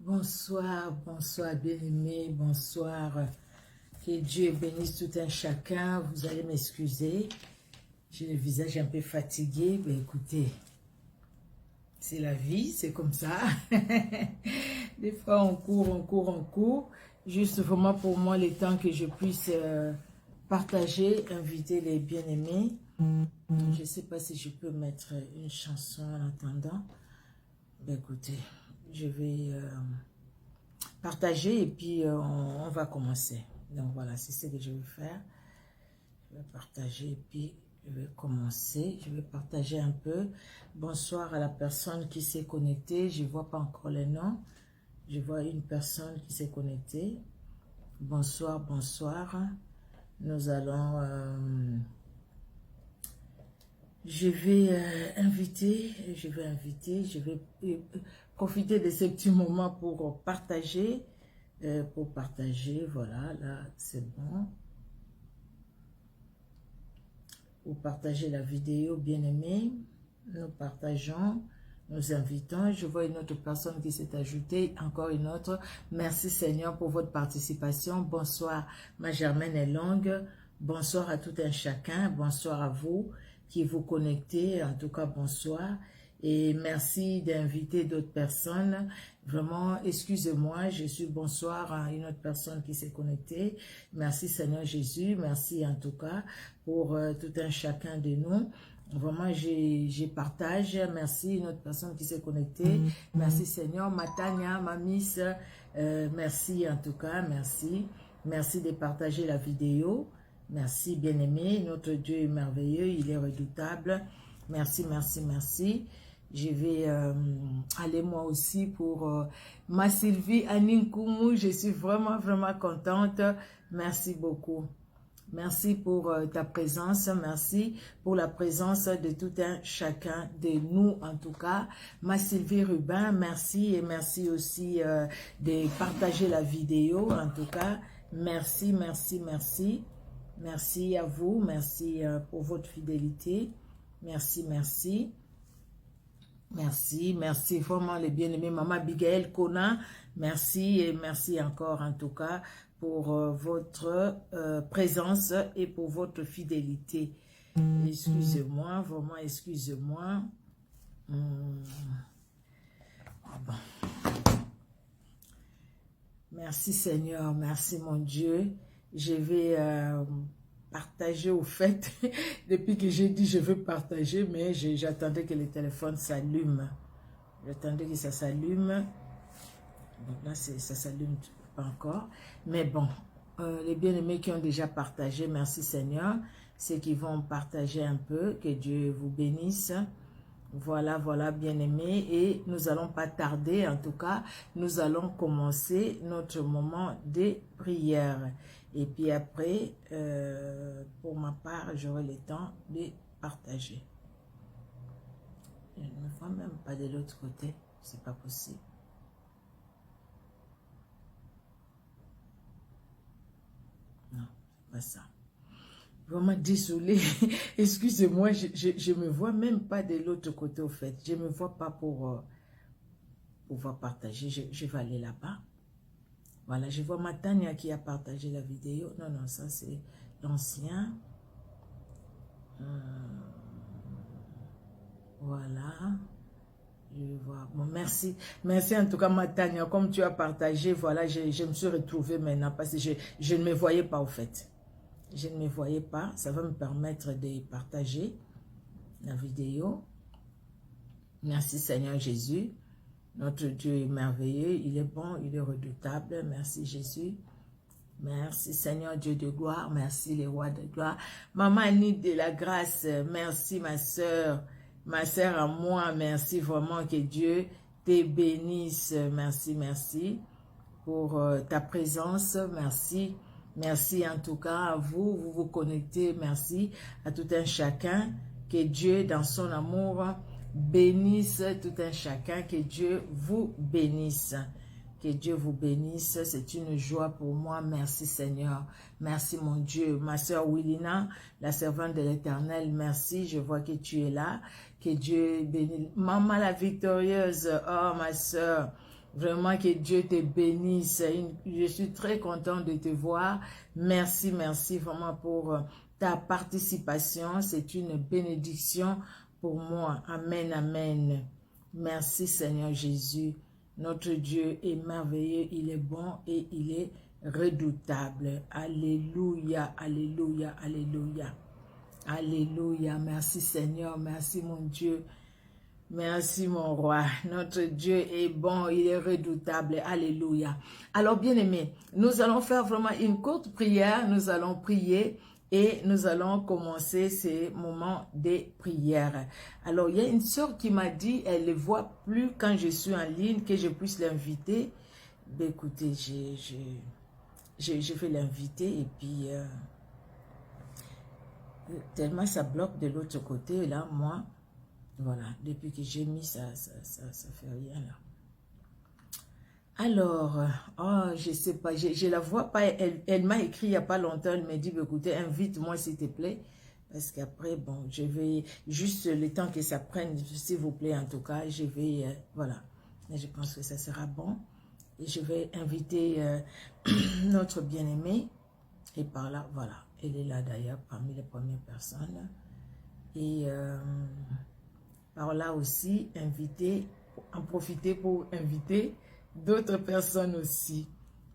Bonsoir, bonsoir bien-aimés, bonsoir. Que Dieu bénisse tout un chacun. Vous allez m'excuser. J'ai le visage un peu fatigué. Mais écoutez, c'est la vie, c'est comme ça. Des fois, on court. Juste vraiment pour moi, le temps que je puisse partager, inviter les bien-aimés. Je ne sais pas si je peux mettre une chanson en attendant. Ben écoutez, je vais partager et puis on va commencer. Donc voilà, c'est ce que je vais faire. Je vais partager et puis je vais commencer. Je vais partager un peu. Bonsoir à la personne qui s'est connectée. Je ne vois pas encore les noms. Je vois une personne qui s'est connectée. Bonsoir, bonsoir. Nous allons... je vais inviter, je vais profiter de ce petit moment pour partager, voilà, là c'est bon, pour partager la vidéo, bien aimé, nous partageons, nous invitons, je vois une autre personne qui s'est ajoutée, encore une autre, merci Seigneur pour votre participation, bonsoir, ma Germaine est longue, bonsoir à tout un chacun, bonsoir à vous, qui vous connectez, en tout cas bonsoir, et merci d'inviter d'autres personnes, vraiment excusez-moi, je suis bonsoir à une autre personne qui s'est connectée, merci Seigneur Jésus, merci en tout cas pour tout un chacun de nous, vraiment je partage, merci une autre personne qui s'est connectée, merci Seigneur, Matania, ma miss, merci en tout cas, merci de partager la vidéo. Merci, bien-aimé. Notre Dieu est merveilleux. Il est redoutable. Merci, merci, merci. Je vais aller moi aussi pour ma Sylvie Aninkoumou. Je suis vraiment, vraiment contente. Merci beaucoup. Merci pour ta présence. Merci pour la présence de tout un chacun de nous, en tout cas. Ma Sylvie Rubin, merci. Et merci aussi de partager la vidéo, en tout cas. Merci, merci, merci. Merci à vous, merci pour votre fidélité. Merci, merci. Merci, merci vraiment les bien-aimés. Maman Abigail Kona, merci et merci encore en tout cas pour votre présence et pour votre fidélité. Excusez-moi, vraiment excusez-moi. Bon. Merci Seigneur, merci mon Dieu. Je vais partager au fait, depuis que j'ai dit je veux partager, mais j'attendais que le téléphone s'allume. J'attendais que ça s'allume. Donc là, ça s'allume pas encore. Mais bon, les bien-aimés qui ont déjà partagé, merci Seigneur. Ceux qui vont partager un peu, que Dieu vous bénisse. Voilà, voilà, bien-aimés, et nous allons pas tarder, en tout cas, nous allons commencer notre moment de prière. Et puis après, pour ma part, j'aurai le temps de partager. Je ne me vois même pas de l'autre côté, c'est pas possible. Non, c'est pas ça. Vraiment désolée, excusez-moi, je me vois même pas de l'autre côté au fait. Je me vois pas pour pouvoir partager. Je vais aller là-bas. Voilà, je vois Matania qui a partagé la vidéo. Non, non, ça c'est l'ancien. Voilà. Je vais voir. Bon, merci. Merci en tout cas Matania. Comme tu as partagé, voilà, je me suis retrouvée maintenant parce que je ne me voyais pas au fait. Je ne me voyais pas. Ça va me permettre de partager la vidéo. Merci Seigneur Jésus. Notre Dieu est merveilleux. Il est bon, il est redoutable. Merci Jésus. Merci Seigneur Dieu de gloire. Merci les rois de gloire. Maman Annie de la grâce. Merci ma soeur. Ma soeur à moi. Merci vraiment que Dieu te bénisse. Merci, merci pour ta présence. Merci. Merci en tout cas à vous, vous vous connectez, merci à tout un chacun, que Dieu dans son amour bénisse tout un chacun, que Dieu vous bénisse. Que Dieu vous bénisse. C'est une joie pour moi. Merci Seigneur. Merci mon Dieu. Ma soeur Willina, la servante de l'Éternel, merci. Je vois que tu es là. Que Dieu bénisse. Maman la victorieuse. Oh ma soeur. Vraiment que Dieu te bénisse. Je suis très contente de te voir. Merci, merci vraiment pour ta participation. C'est une bénédiction pour moi. Amen, amen. Merci Seigneur Jésus. Notre Dieu est merveilleux, il est bon et il est redoutable. Alléluia, alléluia, alléluia. Alléluia, merci Seigneur, merci mon Dieu. Merci mon roi, notre Dieu est bon, il est redoutable, alléluia. Alors bien-aimés, nous allons faire vraiment une courte prière, nous allons prier et nous allons commencer ces moments de prière. Alors il y a une sœur qui m'a dit, elle ne voit plus quand je suis en ligne, que je puisse l'inviter. Ben, écoutez, je vais l'inviter et puis tellement ça bloque de l'autre côté, là, moi. Voilà, depuis que j'ai mis ça fait rien là. Alors, oh, je sais pas, je la vois pas, elle m'a écrit il n'y a pas longtemps, elle m'a dit, écoutez, invite-moi s'il te plaît, parce qu'après, bon, je vais, juste le temps que ça prenne, s'il vous plaît, en tout cas, je vais, voilà, et je pense que ça sera bon, et je vais inviter notre bien-aimé, et par là, voilà, elle est là d'ailleurs, parmi les premières personnes, et par là aussi, en profiter pour inviter d'autres personnes aussi.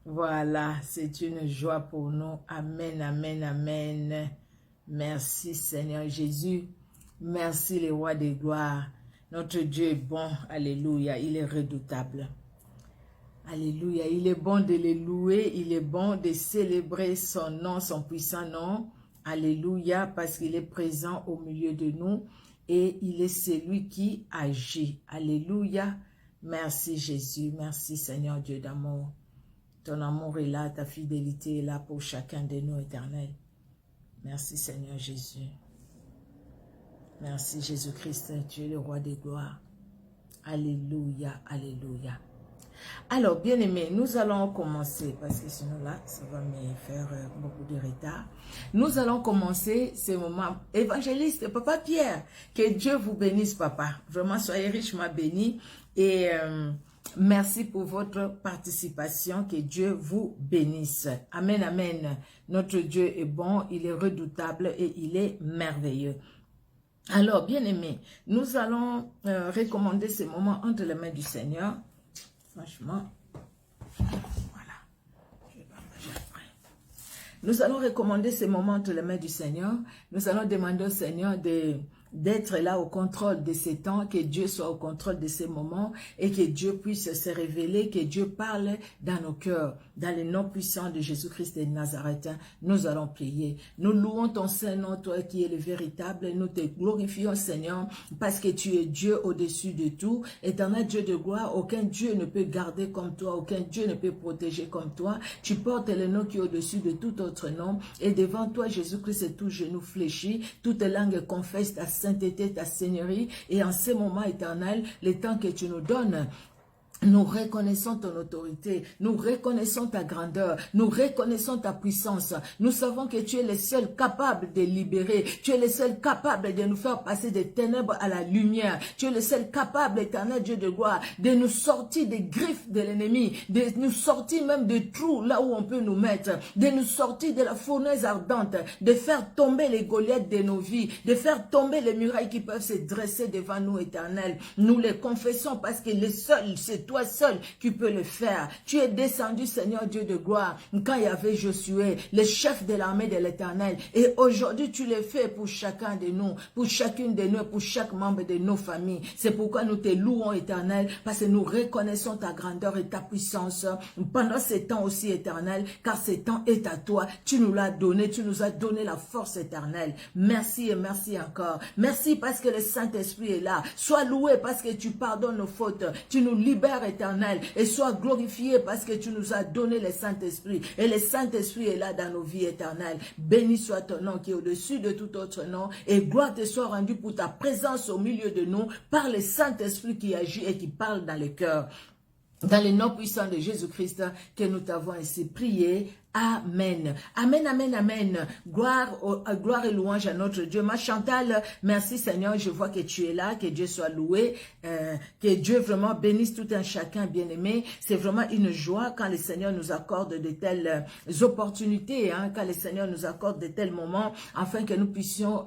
Voilà, c'est une joie pour nous. Amen, amen, amen. Merci Seigneur Jésus. Merci les rois des gloires. Notre Dieu est bon. Alléluia, il est redoutable. Alléluia, il est bon de le louer. Il est bon de célébrer son nom, son puissant nom. Alléluia, parce qu'il est présent au milieu de nous. Et il est celui qui agit. Alléluia. Merci Jésus. Merci Seigneur Dieu d'amour. Ton amour est là, ta fidélité est là pour chacun de nous, Éternel. Merci Seigneur Jésus. Merci Jésus-Christ, tu es le roi des gloires. Alléluia, alléluia. Alors, bien-aimés, nous allons commencer, parce que sinon là, ça va me faire beaucoup de retard. Nous allons commencer ce moment. Évangéliste, Papa Pierre, que Dieu vous bénisse, Papa. Vraiment, soyez richement bénis. Et merci pour votre participation, que Dieu vous bénisse. Amen, amen. Notre Dieu est bon, il est redoutable et il est merveilleux. Alors, bien-aimés, nous allons recommander ce moment entre les mains du Seigneur. Franchement, voilà, je vais partager après. Nous allons recommander ces moments entre les mains du Seigneur. Nous allons demander au Seigneur d'être là au contrôle de ces temps, que Dieu soit au contrôle de ces moments et que Dieu puisse se révéler, que Dieu parle dans nos cœurs, dans le nom puissant de Jésus-Christ de Nazareth. Nous allons prier. Nous louons ton Saint-Nom, toi qui es le véritable. Nous te glorifions, Seigneur, parce que tu es Dieu au-dessus de tout. Éternel Dieu de gloire, aucun Dieu ne peut garder comme toi, aucun Dieu ne peut protéger comme toi. Tu portes le nom qui est au-dessus de tout autre nom. Et devant toi, Jésus-Christ, tout genou fléchi, toute langue confesse ta sainteté, ta seigneurie, et en ce moment éternel, le temps que tu nous donnes, nous reconnaissons ton autorité, nous reconnaissons ta grandeur, nous reconnaissons ta puissance. Nous savons que tu es le seul capable de libérer, tu es le seul capable de nous faire passer des ténèbres à la lumière, tu es le seul capable, éternel Dieu de gloire, de nous sortir des griffes de l'ennemi, de nous sortir même des trous là où on peut nous mettre, de nous sortir de la fournaise ardente, de faire tomber les Goliaths de nos vies, de faire tomber les murailles qui peuvent se dresser devant nous, éternel. Nous les confessons parce que le seul, c'est toi seul qui peux le faire. Tu es descendu, Seigneur Dieu de gloire, quand il y avait Josué, le chef de l'armée de l'Éternel. Et aujourd'hui, tu le fais pour chacun de nous, pour chacune de nous, pour chaque membre de nos familles. C'est pourquoi nous te louons, Éternel, parce que nous reconnaissons ta grandeur et ta puissance pendant ces temps aussi, Éternel, car ce temps est à toi. Tu nous l'as donné, tu nous as donné la force éternelle. Merci et merci encore. Merci parce que le Saint-Esprit est là. Sois loué parce que tu pardonnes nos fautes. Tu nous libères, éternel, et sois glorifié parce que tu nous as donné le Saint-Esprit. Et le Saint-Esprit est là dans nos vies éternelles. Béni soit ton nom qui est au-dessus de tout autre nom. Et gloire te soit rendue pour ta présence au milieu de nous par le Saint-Esprit qui agit et qui parle dans le cœur. Dans le nom puissant de Jésus-Christ que nous t'avons ainsi prié. Amen. Amen, amen, amen. Gloire et louange à notre Dieu. Ma Chantal, merci Seigneur, je vois que tu es là, que Dieu soit loué, que Dieu vraiment bénisse tout un chacun bien-aimé. C'est vraiment une joie quand le Seigneur nous accorde de telles opportunités, hein, quand le Seigneur nous accorde de tels moments, afin que nous puissions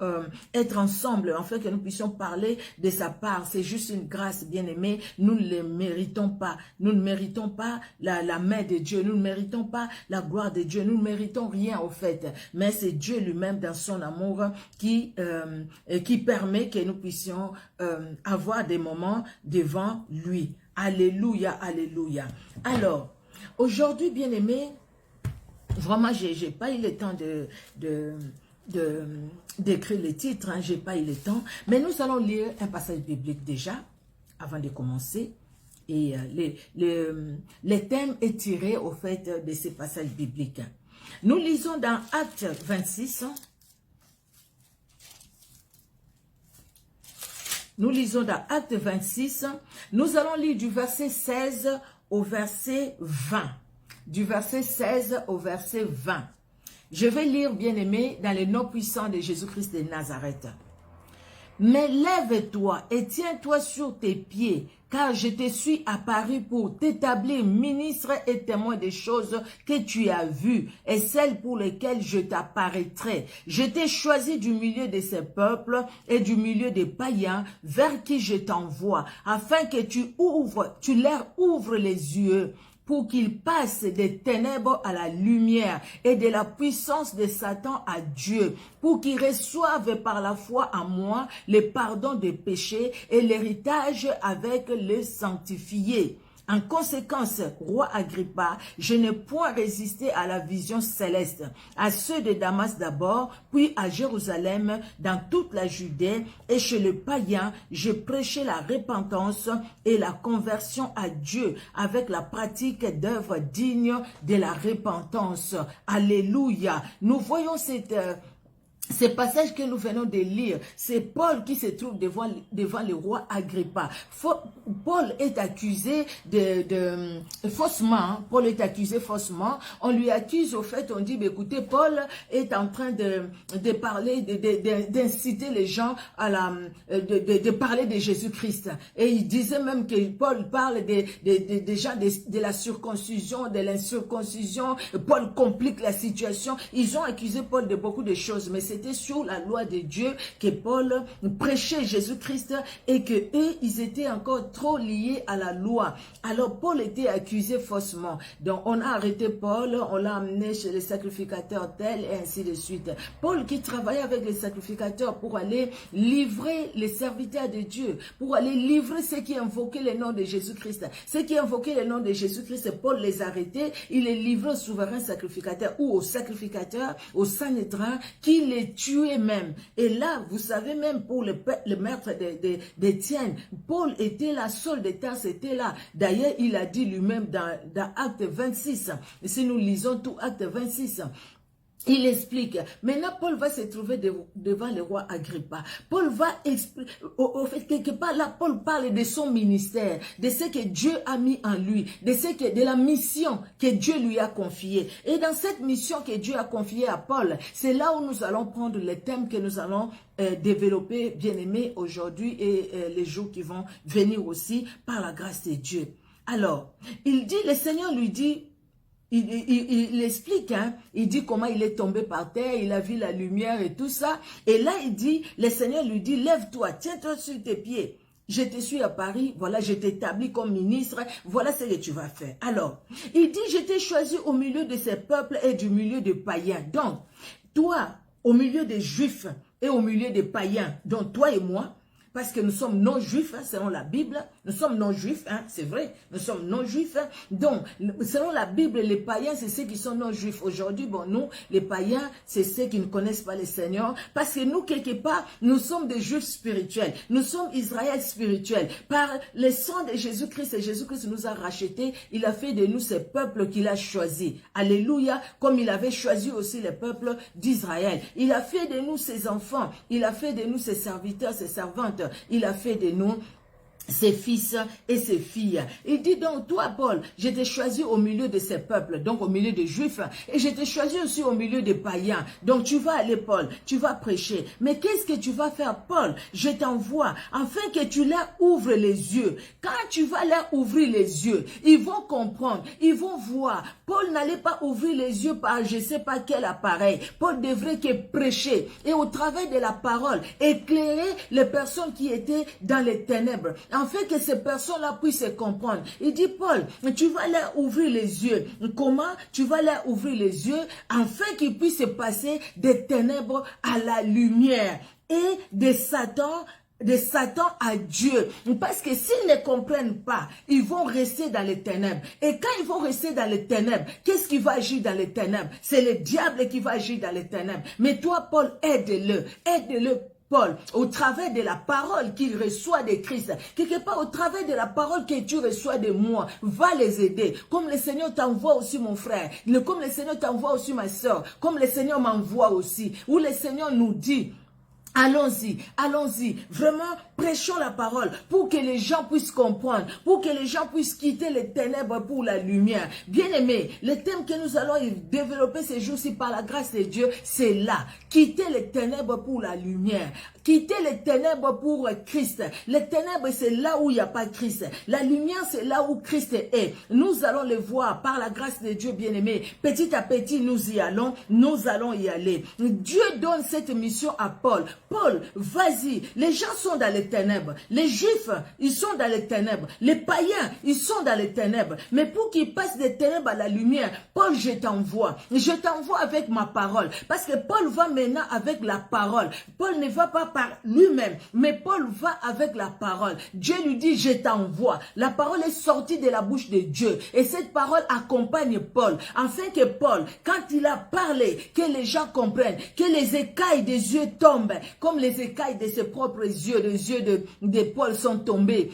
être ensemble, afin que nous puissions parler de sa part. C'est juste une grâce, bien-aimé. Nous ne le méritons pas. Nous ne méritons pas la main de Dieu. Nous ne méritons pas la gloire de Dieu. Nous ne méritons rien au fait, mais c'est Dieu lui-même dans son amour qui permet que nous puissions avoir des moments devant lui. Alléluia, alléluia. Alors, aujourd'hui, bien-aimés, vraiment, j'ai pas eu le temps d'écrire les titres, hein, j'ai pas eu le temps, mais nous allons lire un passage biblique déjà, avant de commencer. Et le thème est tiré au fait de ces passages bibliques. Nous lisons dans Actes 26. Nous lisons dans Actes 26. Nous allons lire du verset 16 au verset 20. Du verset 16 au verset 20. Je vais lire, bien-aimé, dans le nom puissant de Jésus-Christ de Nazareth. Mais lève-toi et tiens-toi sur tes pieds, car je te suis apparu pour t'établir ministre et témoin des choses que tu as vues et celles pour lesquelles je t'apparaîtrai. Je t'ai choisi du milieu de ces peuples et du milieu des païens vers qui je t'envoie, afin que tu leur ouvres les yeux, pour qu'ils passent des ténèbres à la lumière et de la puissance de Satan à Dieu, pour qu'ils reçoivent par la foi en moi le pardon des péchés et l'héritage avec les sanctifiés. En conséquence, roi Agrippa, je n'ai point résisté à la vision céleste, à ceux de Damas d'abord, puis à Jérusalem, dans toute la Judée, et chez les païens, je prêchais la repentance et la conversion à Dieu, avec la pratique d'œuvres dignes de la repentance. Alléluia. Nous voyons ce passage que nous venons de lire, c'est Paul qui se trouve devant le roi Agrippa. Paul est accusé faussement. Hein? Paul est accusé faussement. On lui accuse au fait, on dit, écoutez, Paul est en train de parler, d'inciter les gens à de parler de Jésus-Christ. Et il disait même que Paul parle des gens de la circoncision, de l'incirconcision. Paul complique la situation. Ils ont accusé Paul de beaucoup de choses, mais c'était sur la loi de Dieu que Paul prêchait Jésus-Christ et que eux, ils étaient encore trop liés à la loi. Alors Paul était accusé faussement. Donc on a arrêté Paul, on l'a amené chez les sacrificateurs tels et ainsi de suite. Paul qui travaillait avec les sacrificateurs pour aller livrer les serviteurs de Dieu, pour aller livrer ceux qui invoquaient le nom de Jésus-Christ. Ceux qui invoquaient le nom de Jésus-Christ, Paul les arrêtait, il les livrait au souverain sacrificateur ou au sacrificateur, au Sanhédrin, qui les tuait même. Et là, vous savez, même pour le maître d'Étienne, Paul était là, Saul de Tarse était là. D'ailleurs, il a dit lui-même dans Acte 26, et si nous lisons tout Acte 26, il explique. Maintenant, Paul va se trouver devant le roi Agrippa. Paul va expliquer, au fait, quelque part, là, Paul parle de son ministère, de ce que Dieu a mis en lui, de la mission que Dieu lui a confiée. Et dans cette mission que Dieu a confiée à Paul, c'est là où nous allons prendre les thèmes que nous allons développer, bien aimés, aujourd'hui et les jours qui vont venir aussi, par la grâce de Dieu. Alors, le Seigneur lui dit, il explique, hein, il dit comment il est tombé par terre, il a vu la lumière et tout ça. Et là, le Seigneur lui dit, lève-toi, tiens-toi sur tes pieds. Je te suis à Paris, voilà, je t'établis comme ministre, voilà ce que tu vas faire. Alors, il dit, je t'ai choisi au milieu de ces peuples et du milieu des païens. Donc, toi, au milieu des Juifs et au milieu des païens, donc toi et moi, parce que nous sommes non-juifs, hein, selon la Bible. Nous sommes non-juifs, hein, c'est vrai. Nous sommes non-juifs. Hein. Donc, selon la Bible, les païens, c'est ceux qui sont non-juifs. Aujourd'hui, bon, nous, les païens, c'est ceux qui ne connaissent pas le Seigneur. Parce que nous, quelque part, nous sommes des juifs spirituels. Nous sommes Israël spirituel. Par le sang de Jésus-Christ, et Jésus-Christ nous a rachetés. Il a fait de nous ces peuples qu'il a choisis. Alléluia. Comme il avait choisi aussi les peuples d'Israël. Il a fait de nous ses enfants. Il a fait de nous ses serviteurs, ses servantes. Il a fait de nous ses fils et ses filles. Il dit donc, toi Paul, je t'ai choisi au milieu de ces peuples, donc au milieu des Juifs, et je t'ai choisi aussi au milieu des païens. Donc tu vas aller Paul, tu vas prêcher. Mais qu'est-ce que tu vas faire Paul? Je t'envoie afin que tu leur ouvres les yeux. Quand tu vas leur ouvrir les yeux, ils vont comprendre, ils vont voir. Paul n'allait pas ouvrir les yeux par je ne sais pas quel appareil. Paul devrait que prêcher et au travers de la parole, éclairer les personnes qui étaient dans les ténèbres, afin que ces personnes-là puissent se comprendre. Il dit, Paul, tu vas leur ouvrir les yeux. Comment? Tu vas leur ouvrir les yeux afin qu'ils puissent passer des ténèbres à la lumière et de Satan à Dieu. Parce que s'ils ne comprennent pas, ils vont rester dans les ténèbres. Et quand ils vont rester dans les ténèbres, qu'est-ce qui va agir dans les ténèbres? C'est le diable qui va agir dans les ténèbres. Mais toi, Paul, aide-le. Aide-le. Paul, au travers de la parole qu'il reçoit de Christ, quelque part au travers de la parole que tu reçois de moi, va les aider. Comme le Seigneur t'envoie aussi mon frère, comme le Seigneur t'envoie aussi ma soeur, comme le Seigneur m'envoie aussi, où le Seigneur nous dit, allons-y, allons-y, vraiment prêchons la parole pour que les gens puissent comprendre, pour que les gens puissent quitter les ténèbres pour la lumière. Bien-aimés, le thème que nous allons développer ces jours-ci par la grâce de Dieu, c'est là, quitter les ténèbres pour la lumière. Quitter les ténèbres pour Christ. Les ténèbres, c'est là où il n'y a pas Christ. La lumière, c'est là où Christ est. Nous allons le voir par la grâce de Dieu, bien-aimé. Petit à petit, nous y allons. Nous allons y aller. Dieu donne cette mission à Paul. Paul, vas-y. Les gens sont dans les ténèbres. Les Juifs, ils sont dans les ténèbres. Les païens, ils sont dans les ténèbres. Mais pour qu'ils passent des ténèbres à la lumière, Paul, je t'envoie. Je t'envoie avec ma parole. Parce que Paul va maintenant avec la parole. Paul ne va pas par lui-même, mais Paul va avec la parole. Dieu lui dit, je t'envoie. La parole est sortie de la bouche de Dieu. Et cette parole accompagne Paul. Afin que Paul, quand il a parlé, que les gens comprennent, que les écailles des yeux tombent, comme les écailles de ses propres yeux, les yeux de Paul sont tombés.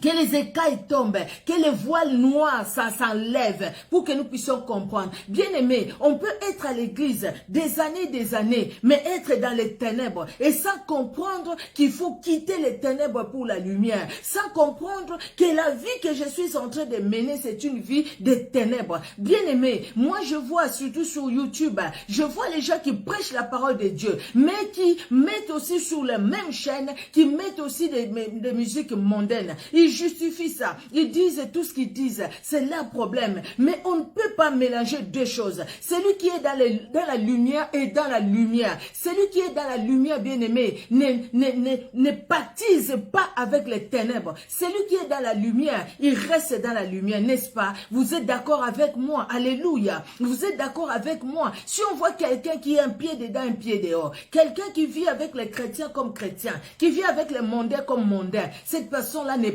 Que les écailles tombent, que les voiles noirs s'enlèvent pour que nous puissions comprendre. Bien-aimés, on peut être à l'église des années, mais être dans les ténèbres et sans comprendre qu'il faut quitter les ténèbres pour la lumière, sans comprendre que la vie que je suis en train de mener, c'est une vie de ténèbres. Bien-aimés, moi je vois surtout sur YouTube, je vois les gens qui prêchent la parole de Dieu, mais qui mettent aussi sur la même chaîne, qui mettent aussi des musiques mondaines. Ils justifient ça. Ils disent tout ce qu'ils disent. C'est leur problème. Mais on ne peut pas mélanger deux choses. Celui qui est dans la lumière est dans la lumière. Celui qui est dans la lumière, bien-aimé, ne baptise pas avec les ténèbres. Celui qui est dans la lumière, il reste dans la lumière, n'est-ce pas? Vous êtes d'accord avec moi? Alléluia. Vous êtes d'accord avec moi? Si on voit quelqu'un qui a un pied dedans, un pied dehors, quelqu'un qui vit avec les chrétiens comme chrétiens, qui vit avec les mondains comme mondains, cette personne-là n'a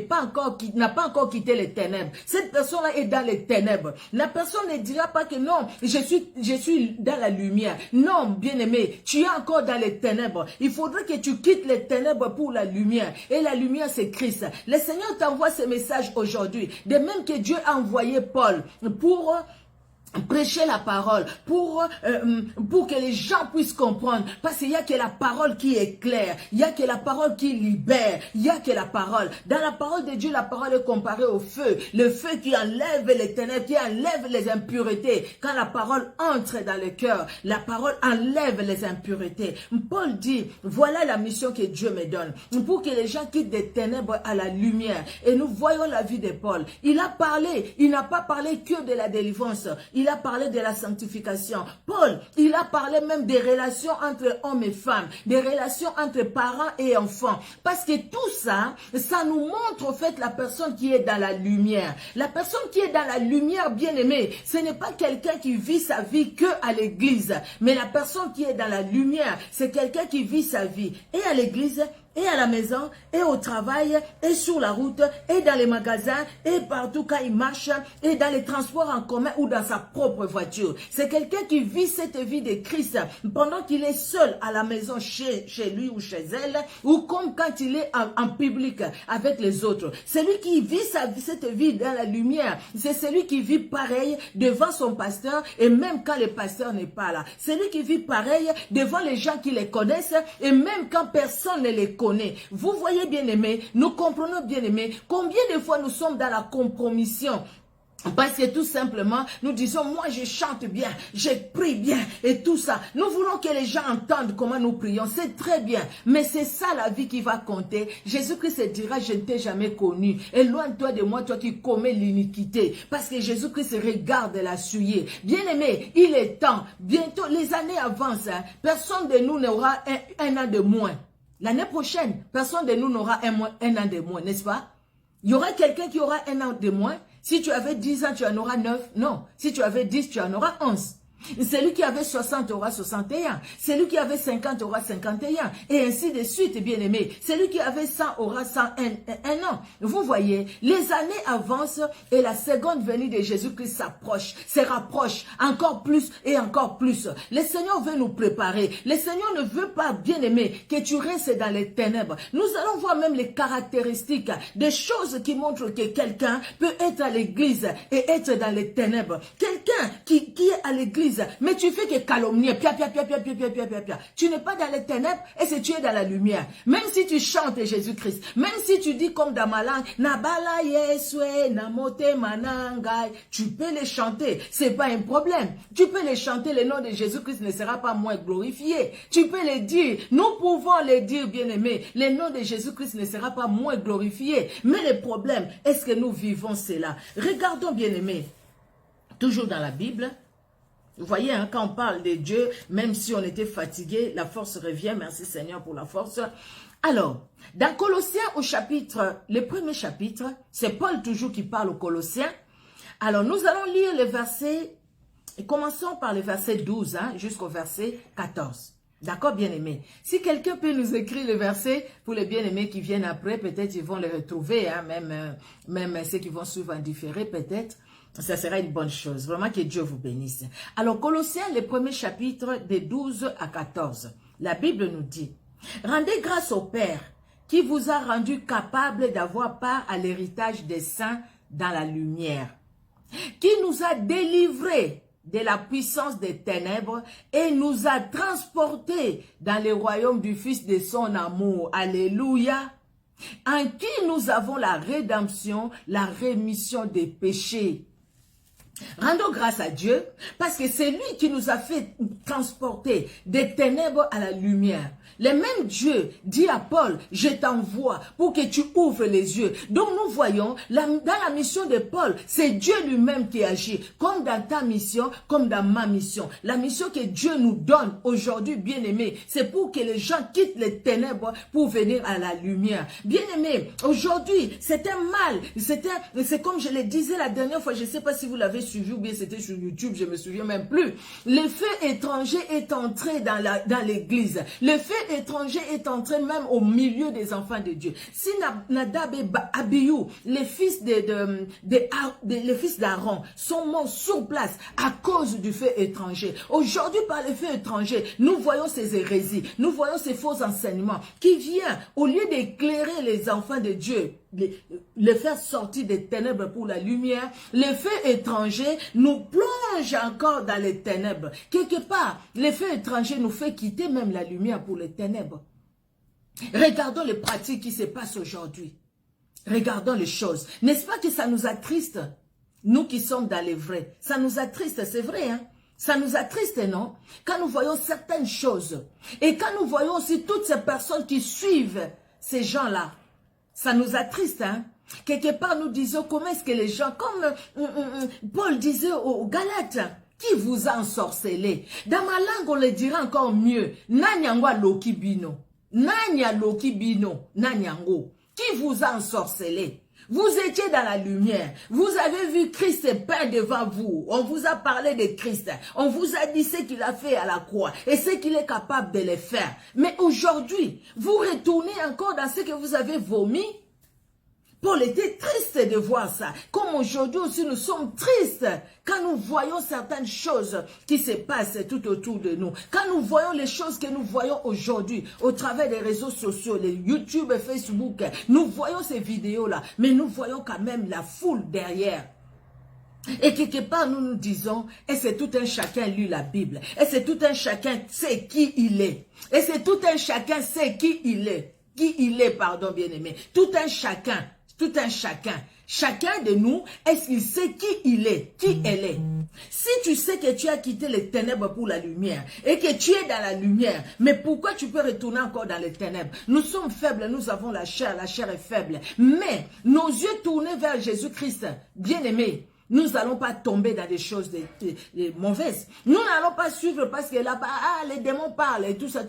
pas encore quitté les ténèbres. Cette personne-là est dans les ténèbres. La personne ne dira pas que non, je suis dans la lumière. Non, bien-aimé, tu es encore dans les ténèbres. Il faudrait que tu quittes les ténèbres pour la lumière. Et la lumière, c'est Christ. Le Seigneur t'envoie ce message aujourd'hui. De même que Dieu a envoyé Paul pour prêcher la parole, pour que les gens puissent comprendre, parce qu'il n'y a que la parole qui est claire, il n'y a que la parole qui libère, il n'y a que la parole. Dans la parole de Dieu, la parole est comparée au feu, le feu qui enlève les ténèbres, qui enlève les impuretés. Quand la parole entre dans le cœur, la parole enlève les impuretés. Paul dit, voilà la mission que Dieu me donne, pour que les gens quittent des ténèbres à la lumière. Et nous voyons la vie de Paul. Il a parlé, il n'a pas parlé que de la délivrance, il a parlé de la sanctification. Paul, il a parlé même des relations entre hommes et femmes, des relations entre parents et enfants. Parce que tout ça, ça nous montre en fait la personne qui est dans la lumière. La personne qui est dans la lumière, bien aimée, ce n'est pas quelqu'un qui vit sa vie que à l'église. Mais la personne qui est dans la lumière, c'est quelqu'un qui vit sa vie et à l'église, et à la maison, et au travail, et sur la route, et dans les magasins, et partout quand il marche, et dans les transports en commun ou dans sa propre voiture. C'est quelqu'un qui vit cette vie de Christ pendant qu'il est seul à la maison, chez lui ou chez elle, ou comme quand il est en public avec les autres. Celui qui vit cette vie dans la lumière, c'est celui qui vit pareil devant son pasteur, et même quand le pasteur n'est pas là. Celui qui vit pareil devant les gens qui les connaissent, et même quand personne ne les connaît. connaît. Vous voyez, bien-aimés, nous comprenons, bien-aimés, combien de fois nous sommes dans la compromission. Parce que tout simplement, nous disons, moi je chante bien, je prie bien et tout ça. Nous voulons que les gens entendent comment nous prions, c'est très bien. Mais c'est ça la vie qui va compter. Jésus-Christ dira, je ne t'ai jamais connu. Éloigne-toi de moi, toi qui commets l'iniquité. Parce que Jésus-Christ regarde la souillée. Bien-aimé, il est temps. Bientôt, les années avancent. Hein. Personne de nous n'aura un an de moins. L'année prochaine, personne de nous n'aura un an de moins, n'est-ce pas? Il y aura quelqu'un qui aura un an de moins. Si tu avais 10 ans, tu en auras 9. Non. Si tu avais 10, tu en auras 11. Celui qui avait 60 aura 61. Celui qui avait 50 aura 51. Et ainsi de suite, bien aimé. Celui qui avait 100 aura 101 an. Vous voyez, les années avancent et la seconde venue de Jésus-Christ s'approche, se rapproche encore plus et encore plus. Le Seigneur veut nous préparer. Le Seigneur ne veut pas, bien aimé, que tu restes dans les ténèbres. Nous allons voir même les caractéristiques, des choses qui montrent que quelqu'un peut être à l'église et être dans les ténèbres. Quelqu'un qui est à l'église, mais tu fais que calomnier, tu n'es pas dans les ténèbres et c'est tu es dans la lumière. Même si tu chantes Jésus-Christ, même si tu dis comme dans ma langue, Nabala Yeswe, Namote Manangai, tu peux les chanter, c'est pas un problème. Tu peux les chanter, le nom de Jésus-Christ ne sera pas moins glorifié. Tu peux les dire, nous pouvons les dire, bien-aimés, le nom de Jésus-Christ ne sera pas moins glorifié. Mais le problème, est-ce que nous vivons cela? Regardons, bien-aimés, toujours dans la Bible. Vous voyez, hein, quand on parle de Dieu, même si on était fatigué, la force revient. Merci Seigneur pour la force. Alors, dans Colossiens au chapitre, le premier chapitre, c'est Paul toujours qui parle aux Colossiens. Alors, nous allons lire les versets, et commençons par le verset 12 hein, jusqu'au verset 14. D'accord, bien-aimés? Si quelqu'un peut nous écrire le verset, pour les bien-aimés qui viennent après, peut-être ils vont les retrouver, hein, même ceux qui vont suivre en différé, peut-être. Ça sera une bonne chose. Vraiment que Dieu vous bénisse. Alors, Colossiens, le premier chapitre, de 12 à 14. La Bible nous dit, « Rendez grâce au Père qui vous a rendu capable d'avoir part à l'héritage des saints dans la lumière, qui nous a délivrés de la puissance des ténèbres et nous a transportés dans le royaume du Fils de son amour. » Alléluia. En qui nous avons la rédemption, la rémission des péchés. Rendons grâce à Dieu parce que c'est lui qui nous a fait transporter des ténèbres à la lumière. Le même Dieu dit à Paul, je t'envoie pour que tu ouvres les yeux. Donc nous voyons, dans la mission de Paul, c'est Dieu lui-même qui agit, comme dans ta mission, comme dans ma mission. La mission que Dieu nous donne aujourd'hui, bien-aimés, c'est pour que les gens quittent les ténèbres pour venir à la lumière. Bien-aimés, aujourd'hui, c'est un mal, c'est comme je le disais la dernière fois, je ne sais pas si vous l'avez suivi ou bien c'était sur YouTube, je ne me souviens même plus. Le feu étranger est entré dans l'église. Le feu étranger est entré même au milieu des enfants de Dieu. Si Nadab et Abihu, les fils d'Aaron, sont morts sur place à cause du feu étranger. Aujourd'hui, par le feu étranger, nous voyons ces hérésies, nous voyons ces faux enseignements qui viennent, au lieu d'éclairer les enfants de Dieu, le faire sortir des ténèbres pour la lumière, le feu étranger nous plonge encore dans les ténèbres. Quelque part, le feu étranger nous fait quitter même la lumière pour les ténèbres. Regardons les pratiques qui se passent aujourd'hui. Regardons les choses. N'est-ce pas que ça nous attriste? Nous qui sommes dans les vrais. Ça nous attriste, c'est vrai, hein? Ça nous attriste, non? Quand nous voyons certaines choses. Et quand nous voyons aussi toutes ces personnes qui suivent ces gens-là. Ça nous attriste, hein? Quelque part, nous disons, comment est-ce que les gens, comme Paul disait aux Galates, qui vous a ensorcelé? Dans ma langue, on le dira encore mieux. Nanyangwa loki bino. Nanya loki bino. Nanyango. Qui vous a ensorcelé? Vous étiez dans la lumière. Vous avez vu Christ peint devant vous. On vous a parlé de Christ. On vous a dit ce qu'il a fait à la croix et ce qu'il est capable de le faire. Mais aujourd'hui, vous retournez encore dans ce que vous avez vomi. Paul était triste de voir ça. Comme aujourd'hui aussi, nous sommes tristes quand nous voyons certaines choses qui se passent tout autour de nous. Quand nous voyons les choses que nous voyons aujourd'hui au travers des réseaux sociaux, les YouTube et Facebook, nous voyons ces vidéos-là, mais nous voyons quand même la foule derrière. Et quelque part, nous nous disons, et c'est tout un chacun lit la Bible, et c'est tout un chacun sait qui il est, et c'est tout un chacun sait qui il est. qui il est, pardon, bien-aimé. Tout un chacun. Chacun de nous, est-ce qu'il sait qui il est, qui elle est? Si tu sais que tu as quitté les ténèbres pour la lumière et que tu es dans la lumière, mais pourquoi tu peux retourner encore dans les ténèbres? Nous sommes faibles, nous avons la chair est faible. Mais nos yeux tournés vers Jésus-Christ, bien-aimé, nous n'allons pas tomber dans des choses mauvaises. Nous n'allons pas suivre parce que là-bas, les démons parlent et tout ça.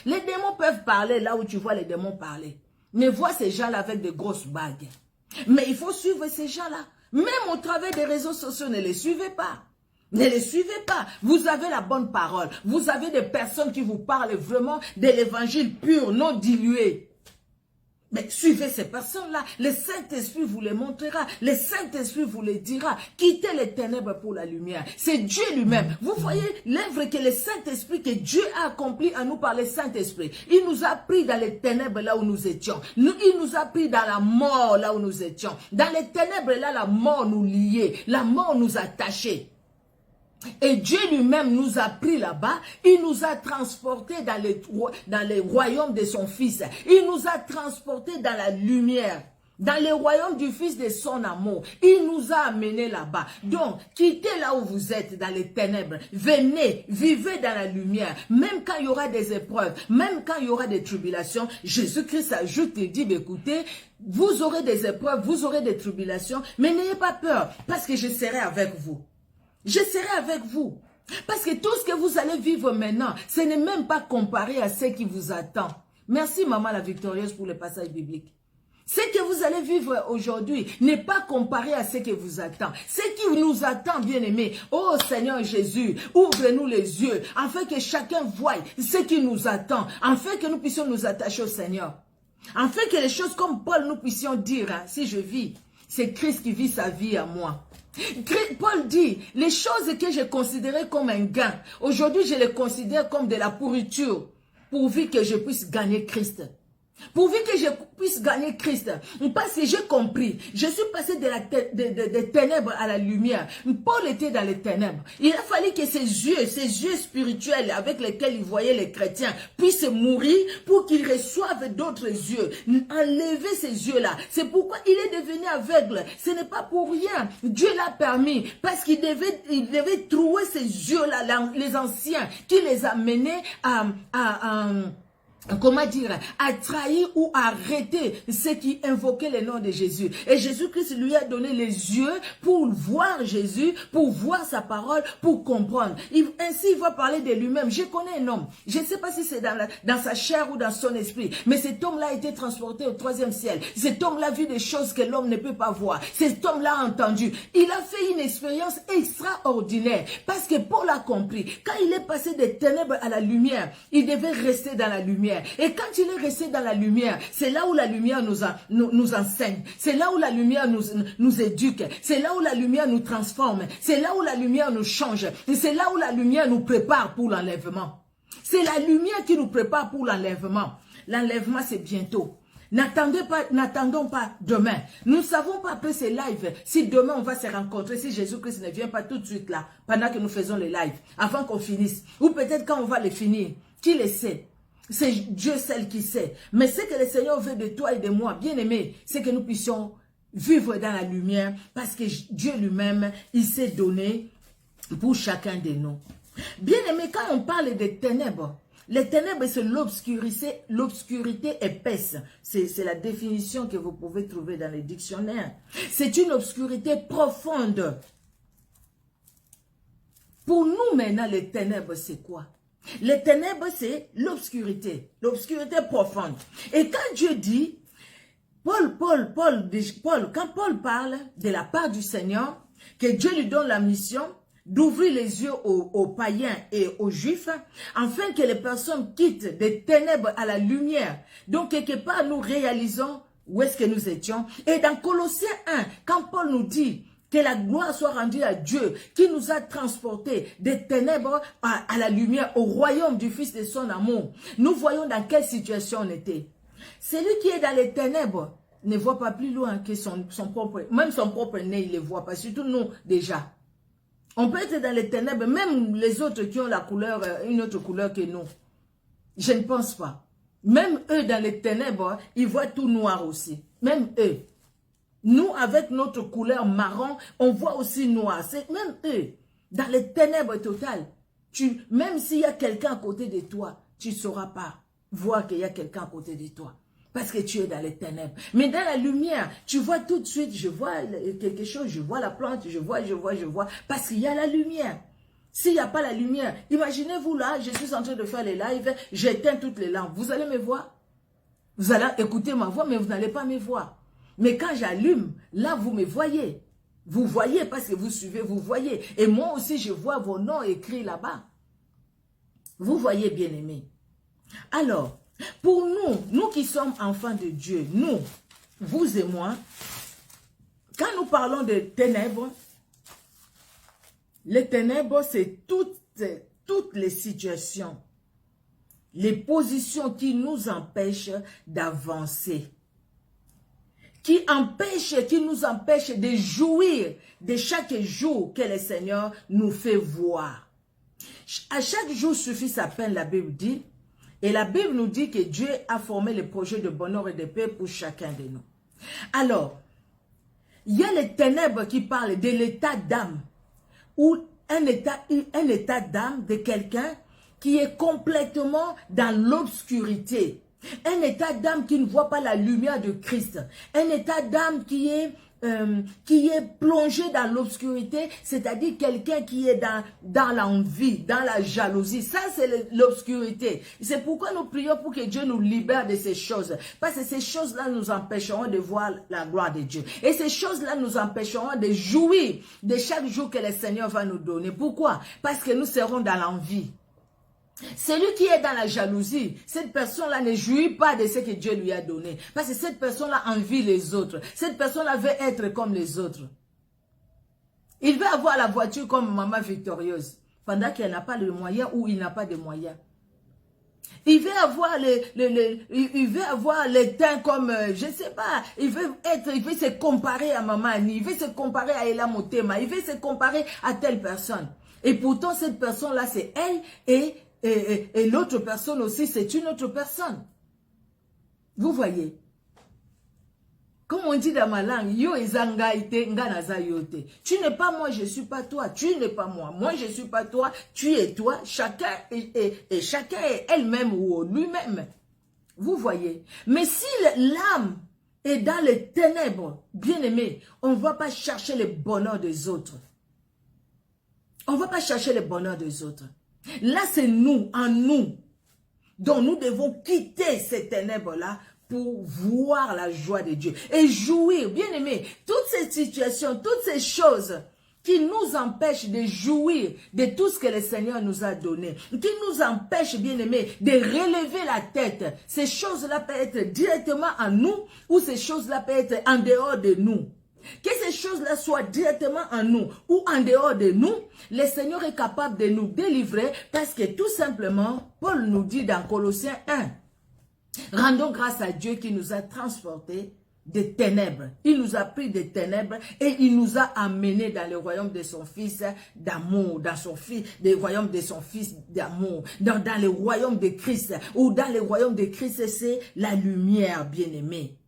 Les démons peuvent parler là où tu vois les démons parler. Mais vois ces gens-là avec de grosses bagues. Mais il faut suivre ces gens-là. Même au travers des réseaux sociaux, ne les suivez pas. Ne les suivez pas. Vous avez la bonne parole. Vous avez des personnes qui vous parlent vraiment de l'évangile pur, non dilué. Mais suivez ces personnes-là. Le Saint-Esprit vous les montrera. Le Saint-Esprit vous les dira. Quittez les ténèbres pour la lumière. C'est Dieu lui-même. Vous voyez l'œuvre que le Saint-Esprit, que Dieu a accompli à nous par le Saint-Esprit. Il nous a pris dans les ténèbres là où nous étions. Il nous a pris dans la mort là où nous étions. Dans les ténèbres là, la mort nous liait. La mort nous attachait. Et Dieu lui-même nous a pris là-bas, il nous a transportés dans les royaumes de son Fils. Il nous a transportés dans la lumière, dans le royaume du Fils de son amour. Il nous a amenés là-bas. Donc, quittez là où vous êtes, dans les ténèbres. Venez, vivez dans la lumière. Même quand il y aura des épreuves, même quand il y aura des tribulations, Jésus-Christ ajoute et dit, écoutez, vous aurez des épreuves, vous aurez des tribulations, mais n'ayez pas peur, parce que je serai avec vous. Je serai avec vous. Parce que tout ce que vous allez vivre maintenant, ce n'est même pas comparé à ce qui vous attend. Merci Maman la Victorieuse pour le passage biblique. Ce que vous allez vivre aujourd'hui n'est pas comparé à ce qui vous attend. Ce qui nous attend, bien-aimés, oh Seigneur Jésus, ouvre-nous les yeux, afin que chacun voie ce qui nous attend, afin que nous puissions nous attacher au Seigneur. Afin que les choses comme Paul, nous puissions dire, hein, si je vis, c'est Christ qui vit sa vie à moi. Paul dit, les choses que j'ai considérées comme un gain, aujourd'hui je les considère comme de la pourriture, pourvu que je puisse gagner Christ. Pourvu que je puisse gagner Christ. Parce que j'ai compris. Je suis passé des ténèbres à la lumière. Paul était dans les ténèbres. Il a fallu que ses yeux spirituels avec lesquels il voyait les chrétiens puissent mourir pour qu'ils reçoivent d'autres yeux. Enlever ces yeux-là. C'est pourquoi il est devenu aveugle. Ce n'est pas pour rien. Dieu l'a permis. Parce qu'il devait trouver ces yeux-là, les anciens, qui les a menés comment dire, à trahir ou à arrêter ceux qui invoquaient le nom de Jésus. Et Jésus-Christ lui a donné les yeux pour voir Jésus, pour voir sa parole, pour comprendre. Ainsi, il va parler de lui-même. Je connais un homme. Je ne sais pas si c'est dans sa chair ou dans son esprit, mais cet homme-là a été transporté au 3e ciel. Cet homme-là a vu des choses que l'homme ne peut pas voir. Cet homme-là a entendu. Il a fait une expérience extraordinaire parce que Paul a compris. Quand il est passé des ténèbres à la lumière, il devait rester dans la lumière. Et quand il est resté dans la lumière, c'est là où la lumière nous enseigne. C'est là où la lumière nous éduque. C'est là où la lumière nous transforme. C'est là où la lumière nous change. Et c'est là où la lumière nous prépare pour l'enlèvement. C'est la lumière qui nous prépare pour l'enlèvement. L'enlèvement, c'est bientôt. N'attendons pas demain. Nous ne savons pas après ces lives, si demain on va se rencontrer, si Jésus-Christ ne vient pas tout de suite là, pendant que nous faisons les lives, avant qu'on finisse. Ou peut-être quand on va les finir. Qui le sait? C'est Dieu seul qui sait. Mais ce que le Seigneur veut de toi et de moi, bien aimé, c'est que nous puissions vivre dans la lumière parce que Dieu lui-même, il s'est donné pour chacun de nous. Bien aimé, quand on parle des ténèbres, les ténèbres, c'est l'obscurité épaisse. C'est la définition que vous pouvez trouver dans les dictionnaires. C'est une obscurité profonde. Pour nous maintenant, les ténèbres, c'est quoi? Les ténèbres, c'est l'obscurité profonde. Et quand Dieu dit, quand Paul parle de la part du Seigneur, que Dieu lui donne la mission d'ouvrir les yeux aux païens et aux juifs, afin que les personnes quittent des ténèbres à la lumière. Donc, quelque part, nous réalisons où est-ce que nous étions. Et dans Colossiens 1, quand Paul nous dit que la gloire soit rendue à Dieu, qui nous a transportés des ténèbres à la lumière, au royaume du Fils de son amour. Nous voyons dans quelle situation on était. Celui qui est dans les ténèbres ne voit pas plus loin que son propre nez, il ne le voit pas, surtout nous déjà. On peut être dans les ténèbres, même les autres qui ont la couleur, une autre couleur que nous. Je ne pense pas. Même eux, dans les ténèbres, ils voient tout noir aussi. Même eux. Nous, avec notre couleur marron, on voit aussi noir. C'est même eux. Dans les ténèbres totales, même s'il y a quelqu'un à côté de toi, tu ne sauras pas voir qu'il y a quelqu'un à côté de toi. Parce que tu es dans les ténèbres. Mais dans la lumière, tu vois tout de suite, je vois quelque chose, je vois la plante, je vois. Parce qu'il y a la lumière. S'il n'y a pas la lumière, imaginez-vous là, je suis en train de faire les lives, j'éteins toutes les lampes. Vous allez me voir? Vous allez écouter ma voix, mais vous n'allez pas me voir. Mais quand j'allume, là, vous me voyez. Vous voyez parce que vous suivez, vous voyez. Et moi aussi, je vois vos noms écrits là-bas. Vous voyez, bien-aimés. Alors, pour nous qui sommes enfants de Dieu, nous, vous et moi, quand nous parlons de ténèbres, les ténèbres, c'est toutes les situations, les positions qui nous empêchent d'avancer, qui nous empêchent de jouir de chaque jour que le Seigneur nous fait voir. À chaque jour suffit sa peine, la Bible dit, et la Bible nous dit que Dieu a formé les projets de bonheur et de paix pour chacun de nous. Alors, il y a les ténèbres qui parlent de l'état d'âme, ou un état d'âme de quelqu'un qui est complètement dans l'obscurité. Un état d'âme qui ne voit pas la lumière de Christ. Un état d'âme qui est plongé dans l'obscurité, c'est-à-dire quelqu'un qui est dans l'envie, dans la jalousie. Ça, c'est l'obscurité. C'est pourquoi nous prions pour que Dieu nous libère de ces choses. Parce que ces choses-là nous empêcheront de voir la gloire de Dieu. Et ces choses-là nous empêcheront de jouir de chaque jour que le Seigneur va nous donner. Pourquoi? Parce que nous serons dans l'envie. Celui qui est dans la jalousie, cette personne-là ne jouit pas de ce que Dieu lui a donné. Parce que cette personne-là envie les autres. Cette personne-là veut être comme les autres. Il veut avoir la voiture comme maman victorieuse, pendant qu'elle n'a pas de moyens ou il n'a pas de moyens. Il veut avoir les teints comme, je ne sais pas, il veut se comparer à Maman Annie, il veut se comparer à Ella Motema, il veut se comparer à telle personne. Et pourtant, cette personne-là, c'est elle et l'autre personne aussi, c'est une autre personne. Vous voyez? Comme on dit dans ma langue, yo ezanga ite nganaza yote. Tu n'es pas moi, je ne suis pas toi. Tu n'es pas moi. Moi, je ne suis pas toi. Tu es toi. Chacun et chacun est elle-même ou lui-même. Vous voyez? Mais si l'âme est dans les ténèbres, bien aimé, on ne va pas chercher le bonheur des autres. On ne va pas chercher le bonheur des autres. Là, c'est nous, en nous. Donc, nous devons quitter ces ténèbres-là pour voir la joie de Dieu et jouir, bien aimé, toutes ces situations, toutes ces choses qui nous empêchent de jouir de tout ce que le Seigneur nous a donné, qui nous empêchent, bien aimé, de relever la tête. Ces choses-là peuvent être directement en nous ou ces choses-là peuvent être en dehors de nous. Que ces choses-là soient directement en nous ou en dehors de nous, le Seigneur est capable de nous délivrer parce que tout simplement, Paul nous dit dans Colossiens 1, rendons grâce à Dieu qui nous a transportés des ténèbres. Il nous a pris des ténèbres et il nous a amenés dans le royaume de son Fils d'amour, dans le royaume de son Fils d'amour, dans le royaume de Christ, ou dans le royaume de Christ, c'est la lumière, bien-aimée.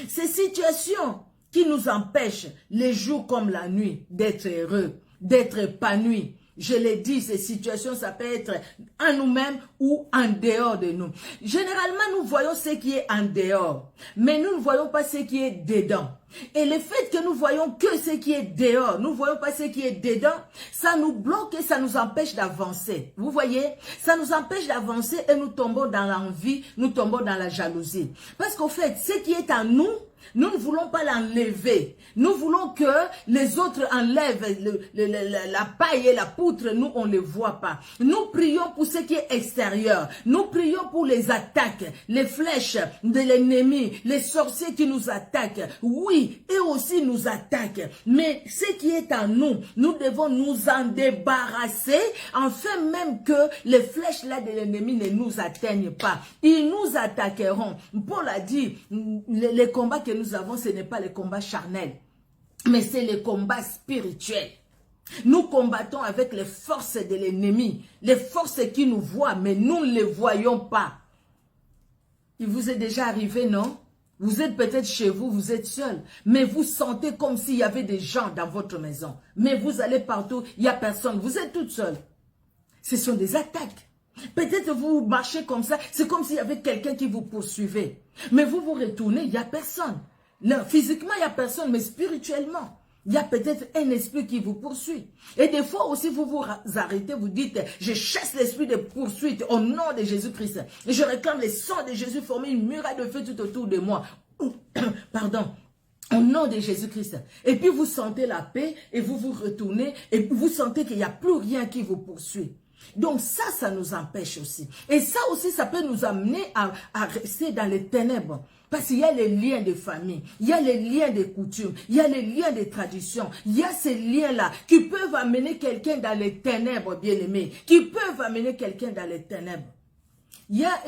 Ces situations qui nous empêchent, les jours comme la nuit, d'être heureux, d'être épanouis. Je l'ai dit, ces situations, ça peut être en nous-mêmes ou en dehors de nous. Généralement, nous voyons ce qui est en dehors, mais nous ne voyons pas ce qui est dedans. Et le fait que nous voyons que ce qui est dehors, nous ne voyons pas ce qui est dedans, ça nous bloque et ça nous empêche d'avancer. Vous voyez, ça nous empêche d'avancer et nous tombons dans l'envie, nous tombons dans la jalousie. Parce qu'au fait, ce qui est en nous, nous ne voulons pas l'enlever. Nous voulons que les autres enlèvent la paille et la poutre. Nous, on ne les voit pas. Nous prions pour ce qui est extérieur. Nous prions pour les attaques, les flèches de l'ennemi, les sorciers qui nous attaquent. Oui, eux aussi nous attaquent. Mais ce qui est en nous, nous devons nous en débarrasser, afin même que les flèches là de l'ennemi ne nous atteignent pas. Ils nous attaqueront. Paul a dit, les combats que nous avons, ce n'est pas les combats charnels, mais c'est les combats spirituels. Nous combattons avec les forces de l'ennemi, les forces qui nous voient, mais nous ne les voyons pas. Il vous est déjà arrivé, non? Vous êtes peut-être chez vous, vous êtes seul, mais vous sentez comme s'il y avait des gens dans votre maison. Mais vous allez partout, il n'y a personne, vous êtes toute seule. Ce sont des attaques. Peut-être vous marchez comme ça, c'est comme s'il y avait quelqu'un qui vous poursuivait. Mais vous vous retournez, il n'y a personne. Là, physiquement, il n'y a personne, mais spirituellement, il y a peut-être un esprit qui vous poursuit. Et des fois aussi, vous vous arrêtez, vous dites, je chasse l'esprit de poursuite au nom de Jésus-Christ. Et je réclame les sangs de Jésus former une muraille de feu tout autour de moi. Pardon. Au nom de Jésus-Christ. Et puis vous sentez la paix et vous vous retournez et vous sentez qu'il n'y a plus rien qui vous poursuit. Donc ça nous empêche aussi. Et ça aussi, ça peut nous amener à rester dans les ténèbres. Parce qu'il y a les liens de famille, il y a les liens de coutumes, il y a les liens de traditions, il y a ces liens-là qui peuvent amener quelqu'un dans les ténèbres, bien-aimés, qui peuvent amener quelqu'un dans les ténèbres. Il y a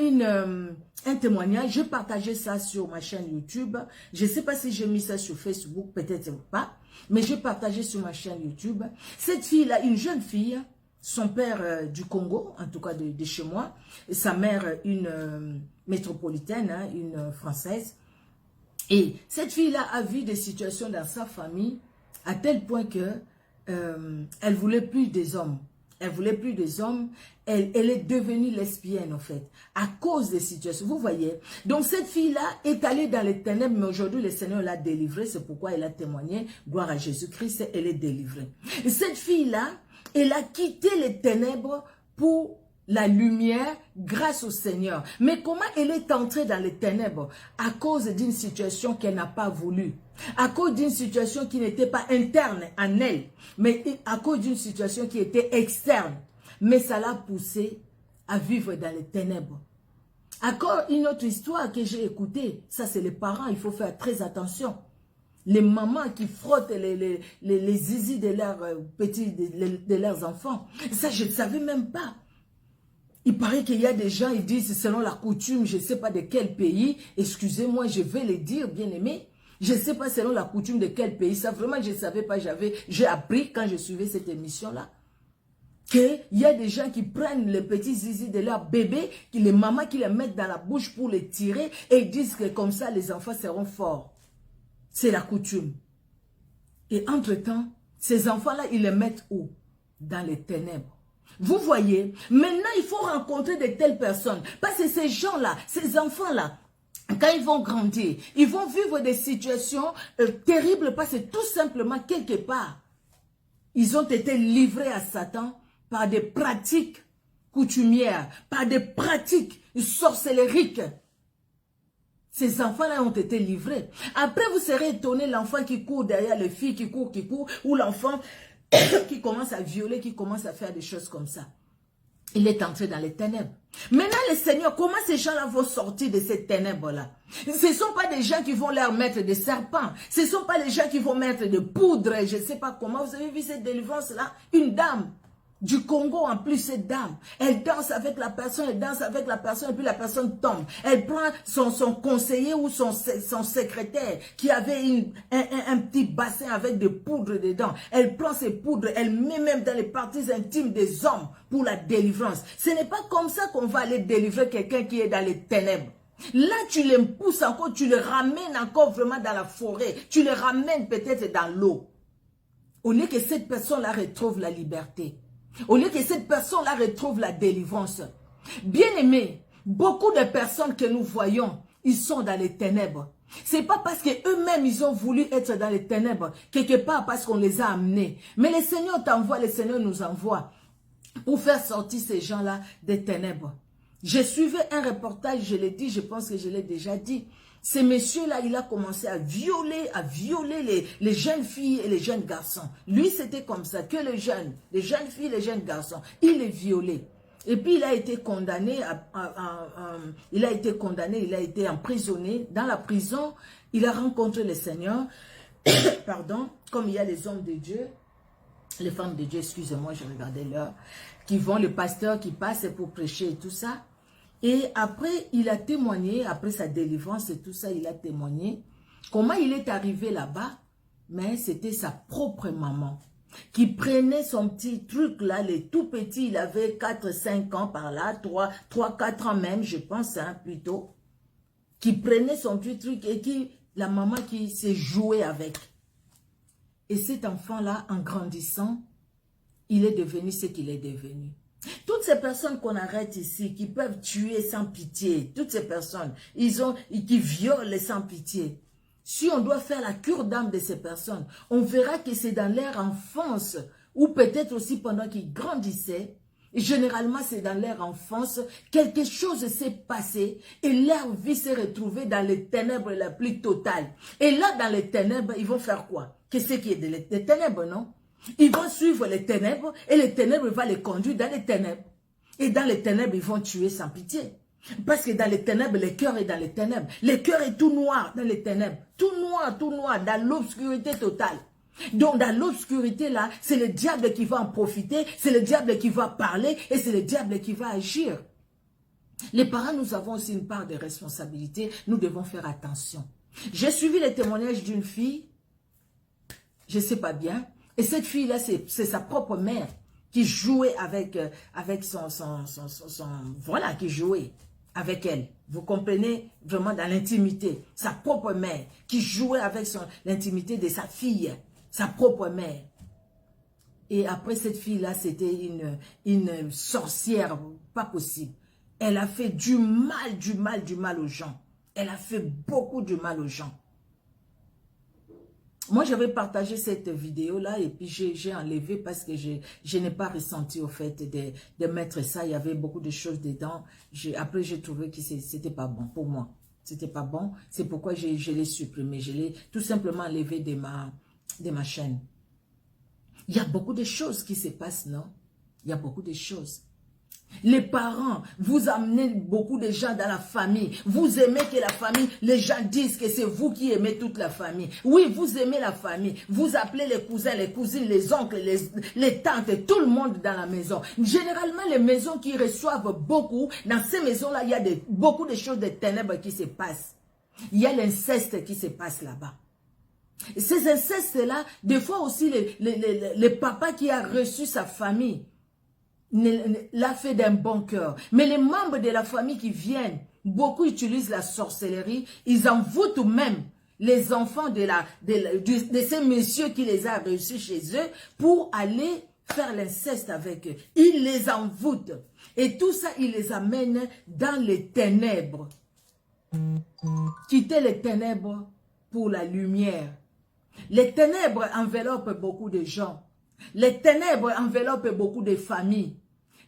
un témoignage, j'ai partagé ça sur ma chaîne YouTube. Je ne sais pas si j'ai mis ça sur Facebook, peut-être pas, mais j'ai partagé sur ma chaîne YouTube. Cette fille-là, une jeune fille, son père du Congo, en tout cas de chez moi, et sa mère une métropolitaine, hein, une française. Et cette fille-là a vu des situations dans sa famille à tel point que elle voulait plus des hommes. Elle voulait plus des hommes. Elle est devenue lesbienne en fait, à cause des situations. Vous voyez. Donc cette fille-là est allée dans les ténèbres, mais aujourd'hui le Seigneur l'a délivrée. C'est pourquoi elle a témoigné. Gloire à Jésus-Christ, elle est délivrée. Et cette fille-là, elle a quitté les ténèbres pour la lumière grâce au Seigneur. Mais comment elle est entrée dans les ténèbres? À cause d'une situation qu'elle n'a pas voulu. À cause d'une situation qui n'était pas interne en elle, mais à cause d'une situation qui était externe. Mais ça l'a poussée à vivre dans les ténèbres. Encore une autre histoire que j'ai écoutée. Ça, c'est les parents, il faut faire très attention. Les mamans qui frottent les zizi de leurs petits, de leurs enfants. Ça, je ne savais même pas. Il paraît qu'il y a des gens, ils disent, selon la coutume, je ne sais pas de quel pays, excusez-moi, je vais le dire, bien aimé. Je ne sais pas selon la coutume de quel pays. Ça, vraiment, je ne savais pas. J'ai appris quand je suivais cette émission-là. Qu'il y a des gens qui prennent les petits zizi de leur bébé, les mamans qui les mettent dans la bouche pour les tirer et disent que comme ça, les enfants seront forts. C'est la coutume. Et entre-temps, ces enfants-là, ils les mettent où? Dans les ténèbres. Vous voyez, maintenant, il faut rencontrer de telles personnes. Parce que ces gens-là, ces enfants-là, quand ils vont grandir, ils vont vivre des situations terribles parce que tout simplement, quelque part, ils ont été livrés à Satan par des pratiques coutumières, par des pratiques sorcellériques. Ces enfants-là ont été livrés. Après, vous serez étonné, l'enfant qui court derrière les filles, qui court, ou l'enfant qui commence à violer, qui commence à faire des choses comme ça. Il est entré dans les ténèbres. Maintenant, le Seigneur, comment ces gens-là vont sortir de ces ténèbres-là? Ce ne sont pas des gens qui vont leur mettre des serpents. Ce ne sont pas les gens qui vont mettre de poudre. Je ne sais pas comment. Vous avez vu cette délivrance-là? Une dame du Congo, en plus, cette dame, elle danse avec la personne, et puis la personne tombe. Elle prend son conseiller ou son secrétaire qui avait un petit bassin avec des poudres dedans. Elle prend ces poudres, elle met même dans les parties intimes des hommes pour la délivrance. Ce n'est pas comme ça qu'on va aller délivrer quelqu'un qui est dans les ténèbres. Là, tu les pousses encore, tu les ramènes encore vraiment dans la forêt. Tu les ramènes peut-être dans l'eau. Au lieu que cette personne-là retrouve la liberté. Au lieu que cette personne-là retrouve la délivrance. Bien aimé, beaucoup de personnes que nous voyons, ils sont dans les ténèbres. C'est pas parce qu'eux-mêmes, ils ont voulu être dans les ténèbres, quelque part parce qu'on les a amenés. Mais le Seigneur t'envoie, le Seigneur nous envoie pour faire sortir ces gens-là des ténèbres. Je suivais un reportage, je l'ai dit, je pense que je l'ai déjà dit. Ce monsieur-là, il a commencé à violer les jeunes filles et les jeunes garçons. Lui, c'était comme ça, que les jeunes filles et les jeunes garçons, il les violait. Et puis, il a été condamné, il a été emprisonné. Dans la prison, il a rencontré le Seigneur, pardon, comme il y a les hommes de Dieu, les femmes de Dieu, excusez-moi, je regardais l'heure, qui vont, le pasteur qui passe pour prêcher et tout ça. Et après, il a témoigné, après sa délivrance et tout ça, il a témoigné comment il est arrivé là-bas. Mais c'était sa propre maman qui prenait son petit truc là, les tout petits, il avait 4-5 ans par là, 3-4 ans même, je pense, hein, plutôt. qui prenait son petit truc et la maman qui s'est jouée avec. Et cet enfant-là, en grandissant, il est devenu ce qu'il est devenu. Toutes ces personnes qu'on arrête ici, qui peuvent tuer sans pitié, toutes ces personnes, qui violent sans pitié. Si on doit faire la cure d'âme de ces personnes, on verra que c'est dans leur enfance, ou peut-être aussi pendant qu'ils grandissaient, et généralement c'est dans leur enfance, quelque chose s'est passé, et leur vie s'est retrouvée dans les ténèbres la plus totale. Et là, dans les ténèbres, ils vont faire quoi? Qu'est-ce qui est des ténèbres, non? Ils vont suivre les ténèbres et les ténèbres vont les conduire dans les ténèbres. Et dans les ténèbres, ils vont tuer sans pitié. Parce que dans les ténèbres, le cœur est dans les ténèbres. Le cœur est tout noir dans les ténèbres. Tout noir, dans l'obscurité totale. Donc dans l'obscurité là, c'est le diable qui va en profiter, c'est le diable qui va parler et c'est le diable qui va agir. Les parents, nous avons aussi une part de responsabilité. Nous devons faire attention. J'ai suivi les témoignages d'une fille, je ne sais pas bien, et cette fille-là, c'est sa propre mère qui jouait avec voilà, qui jouait avec elle. Vous comprenez, vraiment dans l'intimité. Sa propre mère qui jouait avec l'intimité de sa fille, sa propre mère. Et après cette fille-là, c'était une sorcière, pas possible. Elle a fait du mal aux gens. Elle a fait beaucoup de mal aux gens. Moi, j'avais partagé cette vidéo-là et puis j'ai enlevé parce que je n'ai pas ressenti au fait de mettre ça. Il y avait beaucoup de choses dedans. Après, j'ai trouvé que c'était pas bon pour moi. C'était pas bon. C'est pourquoi je l'ai supprimé. Je l'ai tout simplement enlevé de ma chaîne. Il y a beaucoup de choses qui se passent, non? Il y a beaucoup de choses. Les parents, vous amenez beaucoup de gens dans la famille. Vous aimez que la famille, les gens disent que c'est vous qui aimez toute la famille. Oui, vous aimez la famille. Vous appelez les cousins, les cousines, les oncles, les tantes, tout le monde dans la maison. Généralement, les maisons qui reçoivent beaucoup, dans ces maisons-là, il y a beaucoup de choses de ténèbres qui se passent. Il y a l'inceste qui se passe là-bas. Et ces incestes-là, des fois aussi, le papa qui a reçu sa famille, l'a fait d'un bon cœur. Mais les membres de la famille qui viennent, beaucoup utilisent la sorcellerie, ils envoûtent même les enfants de ces messieurs qui les a reçus chez eux pour aller faire l'inceste avec eux. Ils les envoûtent. Et tout ça, ils les amènent dans les ténèbres. Quitter les ténèbres pour la lumière. Les ténèbres enveloppent beaucoup de gens. Les ténèbres enveloppent beaucoup de familles.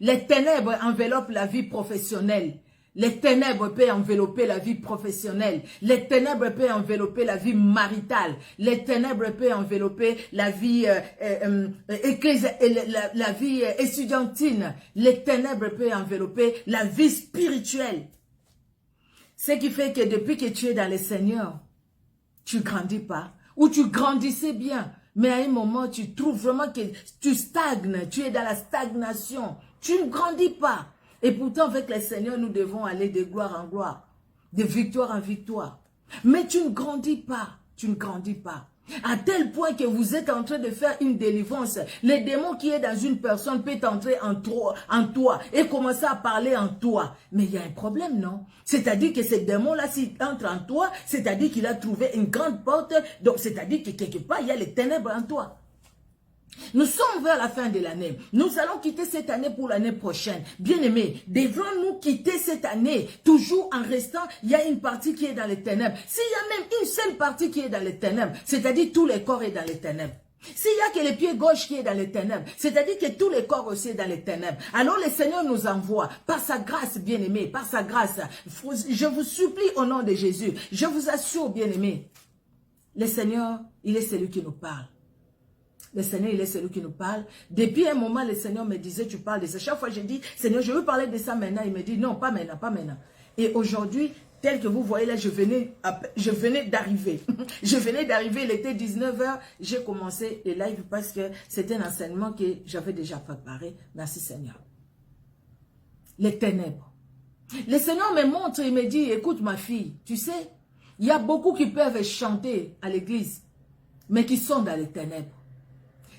Les ténèbres enveloppent la vie professionnelle. Les ténèbres peuvent envelopper la vie professionnelle. Les ténèbres peuvent envelopper la vie maritale. Les ténèbres peuvent envelopper la vie la vie étudiantine. Les ténèbres peuvent envelopper la vie spirituelle. Ce qui fait que depuis que tu es dans le Seigneur, tu ne grandis pas. Ou tu grandissais bien. Mais à un moment, tu trouves vraiment que tu stagnes. Tu es dans la stagnation. Tu ne grandis pas. Et pourtant, avec le Seigneur, nous devons aller de gloire en gloire. De victoire en victoire. Mais tu ne grandis pas. Tu ne grandis pas. À tel point que vous êtes en train de faire une délivrance. Le démon qui est dans une personne peut entrer en toi et commencer à parler en toi. Mais il y a un problème, non? C'est-à-dire que ce démon-là, s'il entre en toi, c'est-à-dire qu'il a trouvé une grande porte. Donc, c'est-à-dire que quelque part, il y a les ténèbres en toi. Nous sommes vers la fin de l'année. Nous allons quitter cette année pour l'année prochaine. Bien-aimés, devons-nous quitter cette année toujours en restant, il y a une partie qui est dans les ténèbres. S'il y a même une seule partie qui est dans les ténèbres, c'est-à-dire tout le corps est dans les ténèbres. S'il y a que le pied gauche qui est dans les ténèbres, c'est-à-dire que tout le corps aussi est dans les ténèbres. Alors le Seigneur nous envoie, par sa grâce, bien-aimés, par sa grâce. Je vous supplie au nom de Jésus, je vous assure, bien-aimés, le Seigneur, il est celui qui nous parle. Le Seigneur, il est celui qui nous parle. Depuis un moment, le Seigneur me disait, tu parles de ça. Chaque fois, je dis, Seigneur, je veux parler de ça maintenant. Il me dit, non, pas maintenant, pas maintenant. Et aujourd'hui, tel que vous voyez là, je venais d'arriver. Je venais d'arriver, il était 19 h. J'ai commencé le live parce que c'était un enseignement que j'avais déjà préparé. Merci Seigneur. Les ténèbres. Le Seigneur me montre, il me dit, écoute ma fille, tu sais, il y a beaucoup qui peuvent chanter à l'église, mais qui sont dans les ténèbres.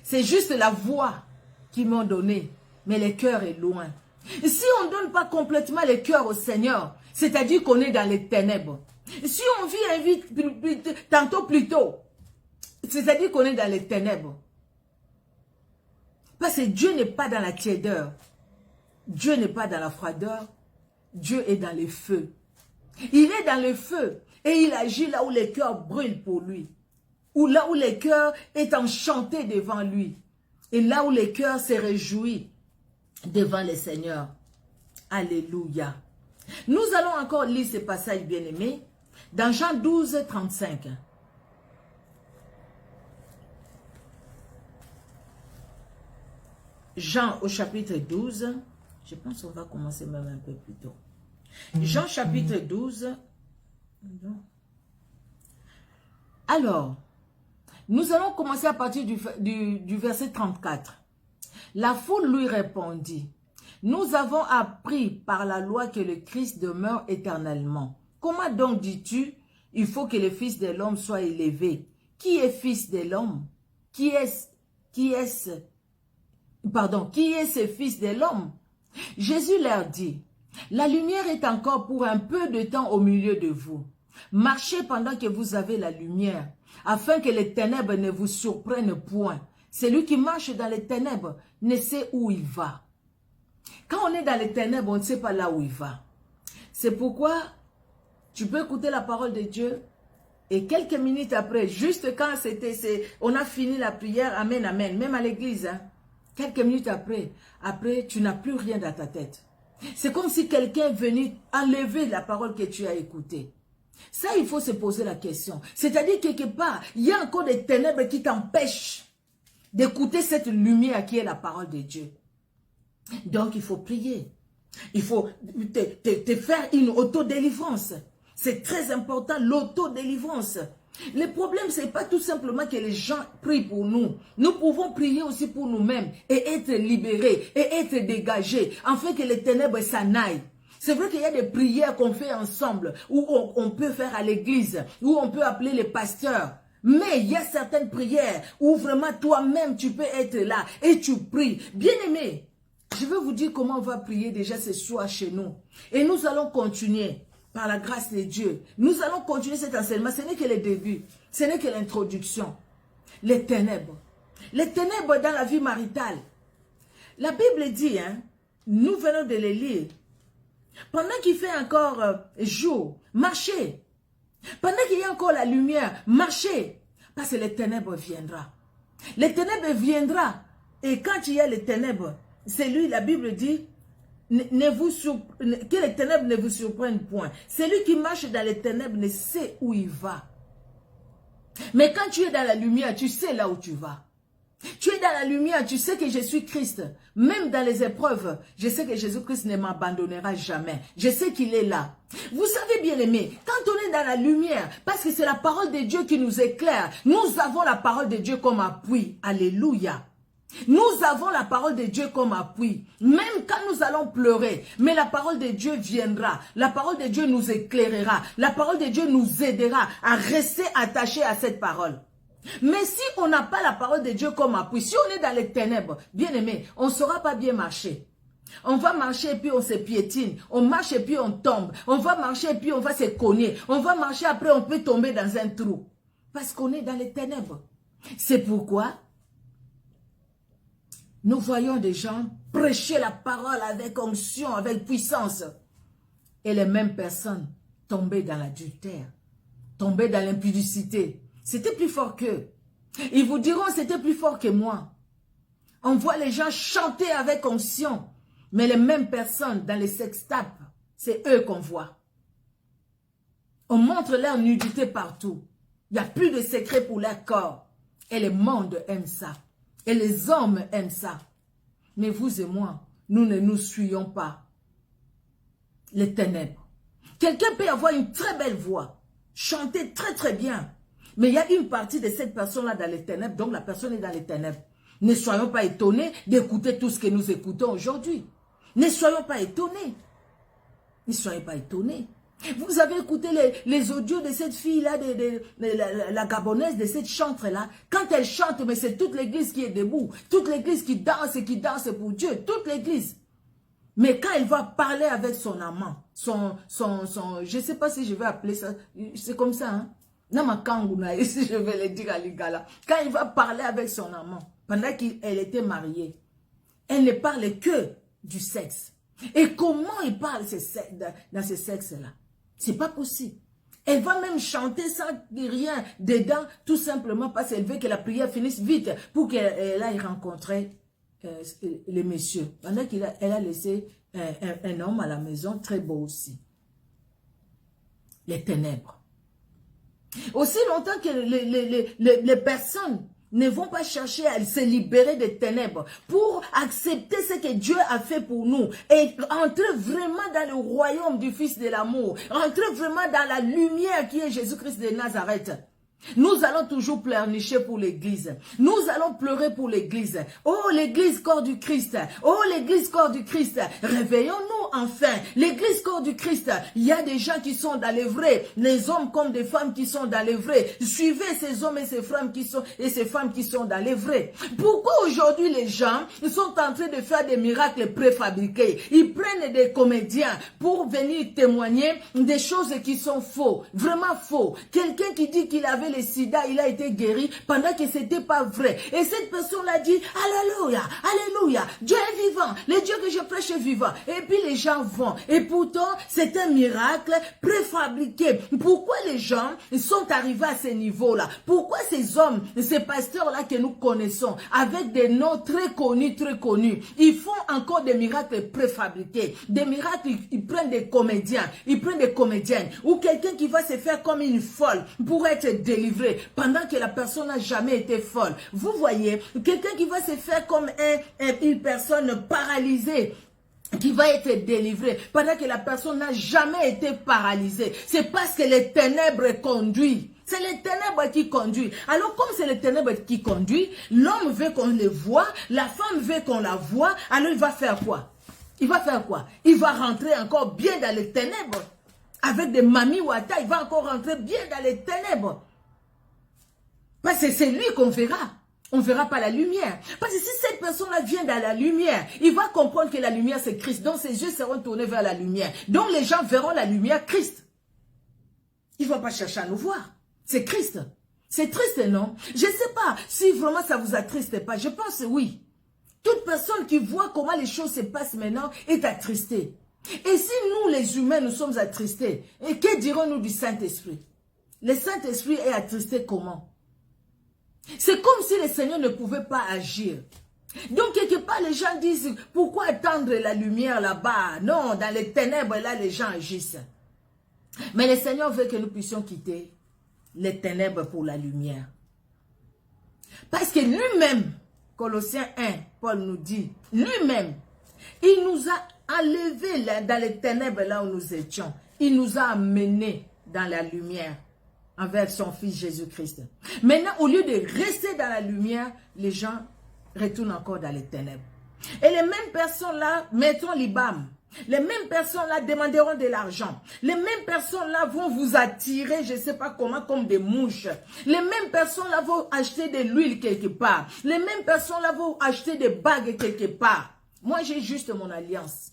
C'est juste la voix qu'ils m'ont donnée, mais le cœur est loin. Et si on ne donne pas complètement le cœur au Seigneur, c'est-à-dire qu'on est dans les ténèbres, Si on vit tantôt plus tôt, c'est-à-dire qu'on est dans les ténèbres. Parce que Dieu n'est pas dans la tiédeur. Dieu n'est pas dans la froideur. Dieu est dans les feux. Il est dans le feu et il agit là où les cœurs brûlent pour lui. Ou là où les cœurs est enchantés devant lui. Et là où les cœurs se réjouissent devant le Seigneur. Alléluia. Nous allons encore lire ce passage bien-aimé dans Jean 12, 35. Jean au chapitre 12. Je pense qu'on va commencer même un peu plus tôt. Jean chapitre 12. Alors, nous allons commencer à partir du verset 34. La foule lui répondit, « Nous avons appris par la loi que le Christ demeure éternellement. Comment donc dis-tu, il faut que le Fils de l'homme soit élevé? Qui est Fils de l'homme? Qui est ce Fils de l'homme? » Jésus leur dit, « La lumière est encore pour un peu de temps au milieu de vous. Marchez pendant que vous avez la lumière, afin que les ténèbres ne vous surprennent point. Celui qui marche dans les ténèbres ne sait où il va. » Quand on est dans les ténèbres, on ne sait pas là où il va. C'est pourquoi tu peux écouter la parole de Dieu et quelques minutes après, juste quand on a fini la prière, amen, amen, même à l'église, hein, quelques minutes après, tu n'as plus rien dans ta tête. C'est comme si quelqu'un venait enlever la parole que tu as écoutée. Ça, il faut se poser la question. C'est-à-dire, quelque part, il y a encore des ténèbres qui t'empêchent d'écouter cette lumière qui est la parole de Dieu. Donc, il faut prier. Il faut te faire une autodélivrance. C'est très important, l'autodélivrance. Le problème, ce n'est pas tout simplement que les gens prient pour nous. Nous pouvons prier aussi pour nous-mêmes et être libérés et être dégagés, afin que les ténèbres s'en aillent. C'est vrai qu'il y a des prières qu'on fait ensemble, où on peut faire à l'église, où on peut appeler les pasteurs. Mais il y a certaines prières où vraiment toi-même tu peux être là et tu pries. Bien-aimés, je vais vous dire comment on va prier déjà ce soir chez nous. Et nous allons continuer par la grâce de Dieu. Nous allons continuer cet enseignement. Ce n'est que le début. Ce n'est que l'introduction. Les ténèbres. Les ténèbres dans la vie maritale. La Bible dit, hein, nous venons de les lire. Pendant qu'il fait encore jour, marchez. Pendant qu'il y a encore la lumière, marchez. Parce que les ténèbres viendront. Les ténèbres viendront. Et quand il y a les ténèbres, c'est lui, la Bible dit, que les ténèbres ne vous surprennent point. Celui qui marche dans les ténèbres ne sait où il va. Mais quand tu es dans la lumière, tu sais là où tu vas. Tu es dans la lumière, tu sais que je suis Christ. Même dans les épreuves, je sais que Jésus-Christ ne m'abandonnera jamais. Je sais qu'il est là. Vous savez bien aimé, quand on est dans la lumière, parce que c'est la parole de Dieu qui nous éclaire, nous avons la parole de Dieu comme appui. Alléluia. Nous avons la parole de Dieu comme appui. Même quand nous allons pleurer, mais la parole de Dieu viendra. La parole de Dieu nous éclairera. La parole de Dieu nous aidera à rester attachés à cette parole. Mais si on n'a pas la parole de Dieu comme appui, si on est dans les ténèbres, bien aimé, on ne saura pas bien marcher. On va marcher et puis on se piétine. On marche et puis on tombe. On va marcher et puis on va se cogner. On va marcher après on peut tomber dans un trou. Parce qu'on est dans les ténèbres. C'est pourquoi nous voyons des gens prêcher la parole avec onction, avec puissance. Et les mêmes personnes tomber dans l'adultère, tomber dans l'impudicité. C'était plus fort qu'eux. Ils vous diront c'était plus fort que moi. On voit les gens chanter avec onction. Mais les mêmes personnes dans les sextapes, c'est eux qu'on voit. On montre leur nudité partout. Il n'y a plus de secret pour leur corps. Et le monde aime ça. Et les hommes aiment ça. Mais vous et moi, nous ne nous suyons pas les ténèbres. Quelqu'un peut avoir une très belle voix, chanter très très bien. Mais il y a une partie de cette personne-là dans les ténèbres, donc la personne est dans les ténèbres. Ne soyons pas étonnés d'écouter tout ce que nous écoutons aujourd'hui. Ne soyons pas étonnés. Ne soyez pas étonnés. Vous avez écouté les audios de cette fille-là, la Gabonaise, de cette chantre-là. Quand elle chante, mais c'est toute l'église qui est debout. Toute l'église qui danse pour Dieu. Toute l'église. Mais quand elle va parler avec son amant, je ne sais pas si je vais appeler ça, c'est comme ça, hein. Si je vais le dire à l'Igala, quand il va parler avec son amant, pendant qu'elle était mariée, elle ne parlait que du sexe. Et comment il parle dans ce sexe-là? C'est pas possible. Elle va même chanter sans rien dedans, tout simplement parce qu'elle veut que la prière finisse vite pour qu'elle aille rencontrer les messieurs. Pendant qu'elle a laissé un homme à la maison, très beau aussi. Les ténèbres. Aussi longtemps que les personnes ne vont pas chercher à se libérer des ténèbres pour accepter ce que Dieu a fait pour nous et entrer vraiment dans le royaume du Fils de l'amour, entrer vraiment dans la lumière qui est Jésus-Christ de Nazareth. Nous allons toujours pleurnicher pour l'église. Nous allons pleurer pour l'église. Oh, l'église corps du Christ. Oh, l'église corps du Christ. Réveillons-nous enfin. L'église corps du Christ. Il y a des gens qui sont dans les vrais. Les hommes comme des femmes qui sont dans les vrais. Suivez ces hommes et ces femmes qui sont dans les vrais. Pourquoi aujourd'hui les gens sont en train de faire des miracles préfabriqués? Ils prennent des comédiens pour venir témoigner des choses qui sont faux. Vraiment faux. Quelqu'un qui dit qu'il avait le sida, il a été guéri pendant que c'était pas vrai. Et cette personne-là dit, alléluia, alléluia, Dieu est vivant, le Dieu que je prêche est vivant. Et puis les gens vont. Et pourtant, c'est un miracle préfabriqué. Pourquoi les gens sont arrivés à ce niveau-là? Pourquoi ces hommes, ces pasteurs-là que nous connaissons, avec des noms très connus, ils font encore des miracles préfabriqués. Des miracles, ils prennent des comédiens, ils prennent des comédiennes, ou quelqu'un qui va se faire comme une folle pour être délivré pendant que la personne n'a jamais été folle. Vous voyez, quelqu'un qui va se faire comme une personne paralysée, qui va être délivré pendant que la personne n'a jamais été paralysée. C'est parce que les ténèbres conduisent. C'est les ténèbres qui conduisent. Alors comme c'est les ténèbres qui conduisent, l'homme veut qu'on les voit, la femme veut qu'on la voit, alors il va faire quoi? Il va faire quoi? Il va rentrer encore bien dans les ténèbres. Avec des mamies wata, il va encore rentrer bien dans les ténèbres. Parce que c'est lui qu'on verra. On ne verra pas la lumière. Parce que si cette personne-là vient dans la lumière, il va comprendre que la lumière c'est Christ. Donc ses yeux seront tournés vers la lumière. Donc les gens verront la lumière Christ. Il ne va pas chercher à nous voir. C'est Christ. C'est triste, non? Je ne sais pas si vraiment ça vous attriste pas. Je pense oui. Toute personne qui voit comment les choses se passent maintenant est attristée. Et si nous, les humains, nous sommes attristés, et que dirons-nous du Saint-Esprit? Le Saint-Esprit est attristé comment? C'est comme si le Seigneur ne pouvait pas agir. Donc, quelque part, les gens disent, pourquoi attendre la lumière là-bas? Non, dans les ténèbres, là, les gens agissent. Mais le Seigneur veut que nous puissions quitter les ténèbres pour la lumière. Parce que lui-même, Colossiens 1, Paul nous dit, lui-même, il nous a enlevés dans les ténèbres là où nous étions. Il nous a amenés dans la lumière envers son Fils Jésus-Christ. Maintenant, au lieu de rester dans la lumière, les gens retournent encore dans les ténèbres. Et les mêmes personnes-là mettront l'IBAM. Les mêmes personnes-là demanderont de l'argent. Les mêmes personnes-là vont vous attirer, je ne sais pas comment, comme des mouches. Les mêmes personnes-là vont acheter de l'huile quelque part. Les mêmes personnes-là vont acheter des bagues quelque part. Moi, j'ai juste mon alliance.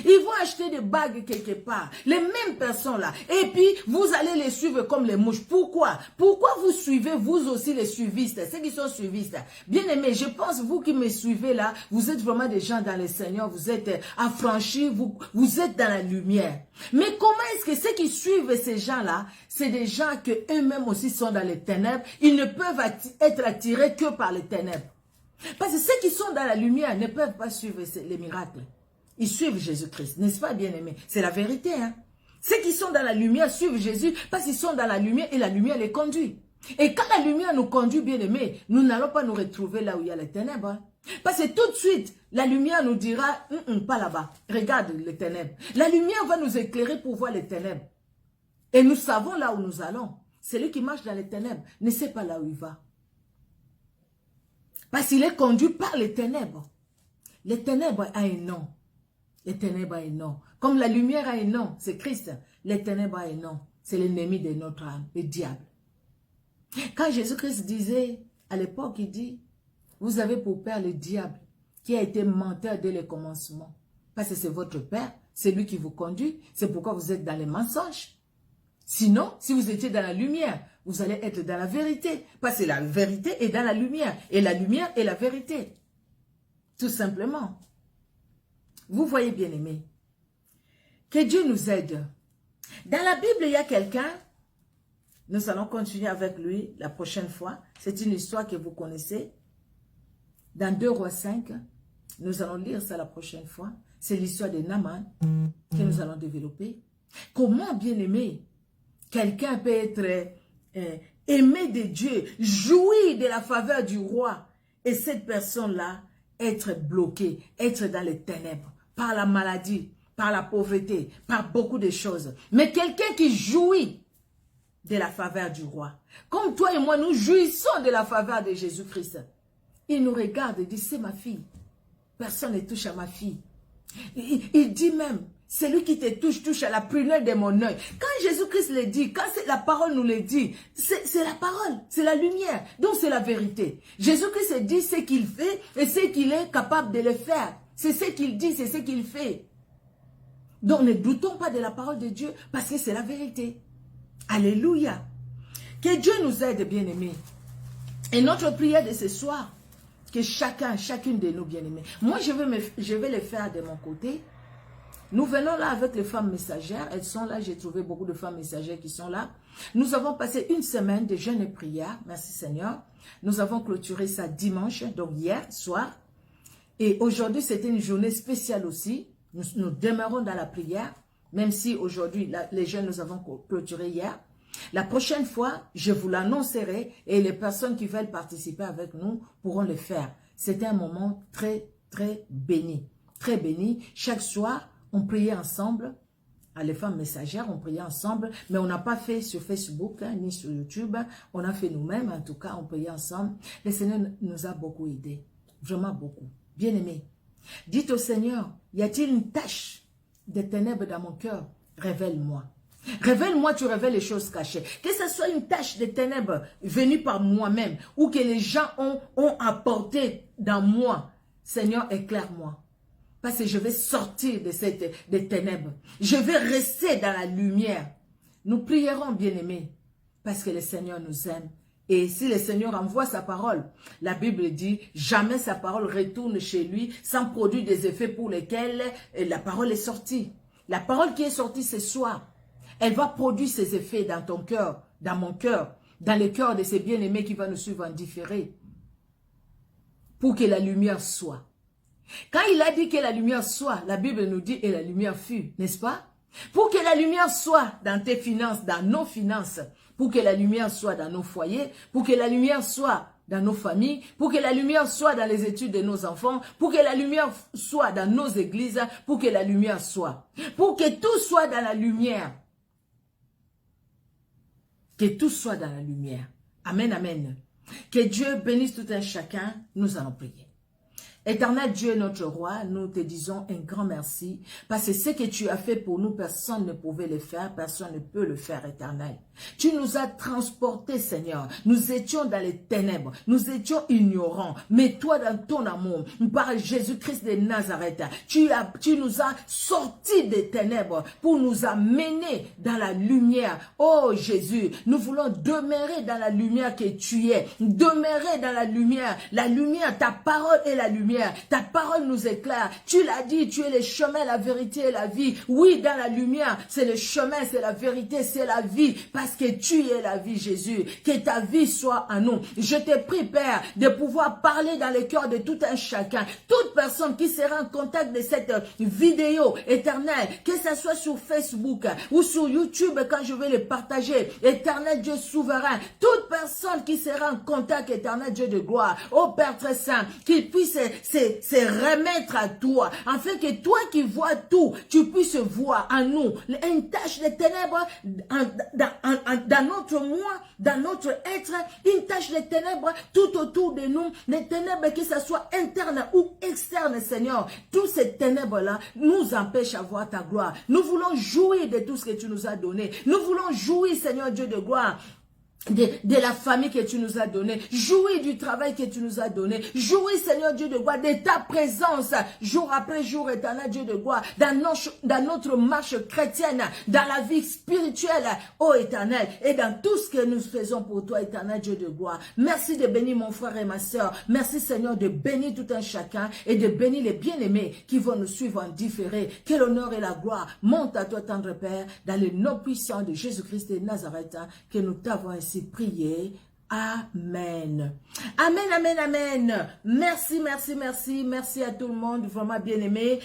Ils vont acheter des bagues quelque part. Les mêmes personnes-là. Et puis, vous allez les suivre comme les mouches. Pourquoi? Pourquoi vous suivez, vous aussi, les suivistes? Ceux qui sont suivistes. Bien aimés, je pense, vous qui me suivez là, vous êtes vraiment des gens dans le Seigneur. Vous êtes affranchis. Vous êtes dans la lumière. Mais comment est-ce que ceux qui suivent ces gens-là, c'est des gens que eux-mêmes aussi sont dans les ténèbres. Ils ne peuvent être attirés que par les ténèbres. Parce que ceux qui sont dans la lumière ne peuvent pas suivre les miracles. Ils suivent Jésus-Christ, n'est-ce pas, bien-aimé? C'est la vérité, hein? Ceux qui sont dans la lumière suivent Jésus parce qu'ils sont dans la lumière et la lumière les conduit. Et quand la lumière nous conduit, bien-aimé, nous n'allons pas nous retrouver là où il y a les ténèbres. Hein? Parce que tout de suite, la lumière nous dira, pas là-bas, regarde les ténèbres. La lumière va nous éclairer pour voir les ténèbres. Et nous savons là où nous allons. Celui qui marche dans les ténèbres ne sait pas là où il va. Parce qu'il est conduit par les ténèbres. Les ténèbres ont un nom. Les ténèbres ont un nom. Comme la lumière a un nom, c'est Christ. Les ténèbres ont un nom. C'est l'ennemi de notre âme, le diable. Quand Jésus-Christ disait, à l'époque, il dit, vous avez pour père le diable, qui a été menteur dès le commencement. Parce que c'est votre père, c'est lui qui vous conduit. C'est pourquoi vous êtes dans les mensonges. Sinon, si vous étiez dans la lumière, vous allez être dans la vérité. Parce que la vérité est dans la lumière. Et la lumière est la vérité. Tout simplement. Vous voyez, bien-aimés, que Dieu nous aide. Dans la Bible, il y a quelqu'un, nous allons continuer avec lui la prochaine fois. C'est une histoire que vous connaissez. Dans 2 Rois 5, nous allons lire ça la prochaine fois. C'est l'histoire de Naaman que nous allons développer. Comment, bien-aimé, quelqu'un peut être aimé de Dieu, jouir de la faveur du roi, et cette personne-là être bloquée, être dans les ténèbres, par la maladie, par la pauvreté, par beaucoup de choses. Mais quelqu'un qui jouit de la faveur du roi, comme toi et moi, nous jouissons de la faveur de Jésus-Christ. Il nous regarde et dit, c'est ma fille. Personne ne touche à ma fille. Il dit même, celui qui te touche, touche à la prunelle de mon œil. Quand Jésus-Christ le dit, quand la parole nous le dit, c'est la parole, c'est la lumière. Donc c'est la vérité. Jésus-Christ dit ce qu'il fait et ce qu'il est capable de le faire. C'est ce qu'il dit, c'est ce qu'il fait. Donc ne doutons pas de la parole de Dieu parce que c'est la vérité. Alléluia. Que Dieu nous aide, bien-aimés. Et notre prière de ce soir, que chacune de nous, bien-aimés. Moi, je vais le faire de mon côté. Nous venons là avec les femmes messagères. Elles sont là. J'ai trouvé beaucoup de femmes messagères qui sont là. Nous avons passé une semaine de jeûne et prière. Merci Seigneur. Nous avons clôturé ça dimanche, donc hier soir. Et aujourd'hui, c'était une journée spéciale aussi. Nous demeurons dans la prière. Même si aujourd'hui, les jeûnes, nous avons clôturé hier. La prochaine fois, je vous l'annoncerai et les personnes qui veulent participer avec nous pourront le faire. C'était un moment très, très béni. Très béni. Chaque soir, on priait ensemble. Les femmes messagères, on priait ensemble. Mais on n'a pas fait sur Facebook ni sur YouTube. On a fait nous-mêmes. En tout cas, on priait ensemble. Le Seigneur nous a beaucoup aidés. Vraiment beaucoup. Bien-aimés. Dites au Seigneur, y a-t-il une tache de ténèbres dans mon cœur? Révèle-moi. Révèle-moi, tu révèles les choses cachées. Que ce soit une tache de ténèbres venue par moi-même ou que les gens ont apporté dans moi. Seigneur, éclaire-moi. Parce que je vais sortir des ténèbres. Je vais rester dans la lumière. Nous prierons, bien-aimés, parce que le Seigneur nous aime. Et si le Seigneur envoie sa parole, la Bible dit, jamais sa parole retourne chez lui sans produire des effets pour lesquels la parole est sortie. La parole qui est sortie ce soir, elle va produire ses effets dans ton cœur, dans mon cœur, dans le cœur de ces bien-aimés qui vont nous suivre en différé. Pour que la lumière soit. Quand il a dit que la lumière soit, la Bible nous dit et la lumière fut, n'est-ce pas? Pour que la lumière soit dans tes finances, dans nos finances, pour que la lumière soit dans nos foyers, pour que la lumière soit dans nos familles, pour que la lumière soit dans les études de nos enfants, pour que la lumière soit dans nos églises, pour que la lumière soit. Pour que tout soit dans la lumière. Que tout soit dans la lumière. Amen, amen. Que Dieu bénisse tout un chacun. Nous allons prier. Éternel Dieu, notre roi, nous te disons un grand merci parce que ce que tu as fait pour nous, personne ne pouvait le faire, personne ne peut le faire, éternel. Tu nous as transportés, Seigneur. Nous étions dans les ténèbres, nous étions ignorants, mais toi, dans ton amour, par Jésus-Christ de Nazareth, tu nous as sortis des ténèbres pour nous amener dans la lumière. Oh Jésus, nous voulons demeurer dans la lumière que tu es, demeurer dans la lumière, ta parole est la lumière. Ta parole nous éclaire. Tu l'as dit, tu es le chemin, la vérité et la vie. Oui, dans la lumière, c'est le chemin, c'est la vérité, c'est la vie. Parce que tu es la vie, Jésus. Que ta vie soit en nous. Je te prie, Père, de pouvoir parler dans le cœur de tout un chacun. Toute personne qui sera en contact de cette vidéo éternelle, que ce soit sur Facebook ou sur YouTube quand je vais le partager. Éternel Dieu souverain, toute personne qui sera en contact, éternel Dieu de gloire, ô Père très saint, qu'il puisse se remettre à toi, afin que toi qui vois tout, tu puisses voir en nous une tache de ténèbres dans notre moi, dans notre être, une tache de ténèbres tout autour de nous, les ténèbres que ce soit interne ou externe, Seigneur. Tous ces ténèbres-là nous empêchent à voir ta gloire. Nous voulons jouir de tout ce que tu nous as donné. Nous voulons jouir, Seigneur Dieu de gloire, de la famille que tu nous as donnée. Jouis du travail que tu nous as donné. Jouis, Seigneur Dieu de gloire, de ta présence, jour après jour, éternel Dieu de gloire, dans notre marche chrétienne, dans la vie spirituelle, ô éternel, et dans tout ce que nous faisons pour toi, éternel Dieu de gloire. Merci de bénir mon frère et ma soeur. Merci, Seigneur, de bénir tout un chacun et de bénir les bien-aimés qui vont nous suivre en différé. Que l'honneur et la gloire montent à toi, tendre Père, dans le nom puissant de Jésus-Christ de Nazareth, que nous t'avons ainsi prier. Amen. Amen, amen, amen. Merci, merci, merci. Merci à tout le monde, vraiment bien aimé.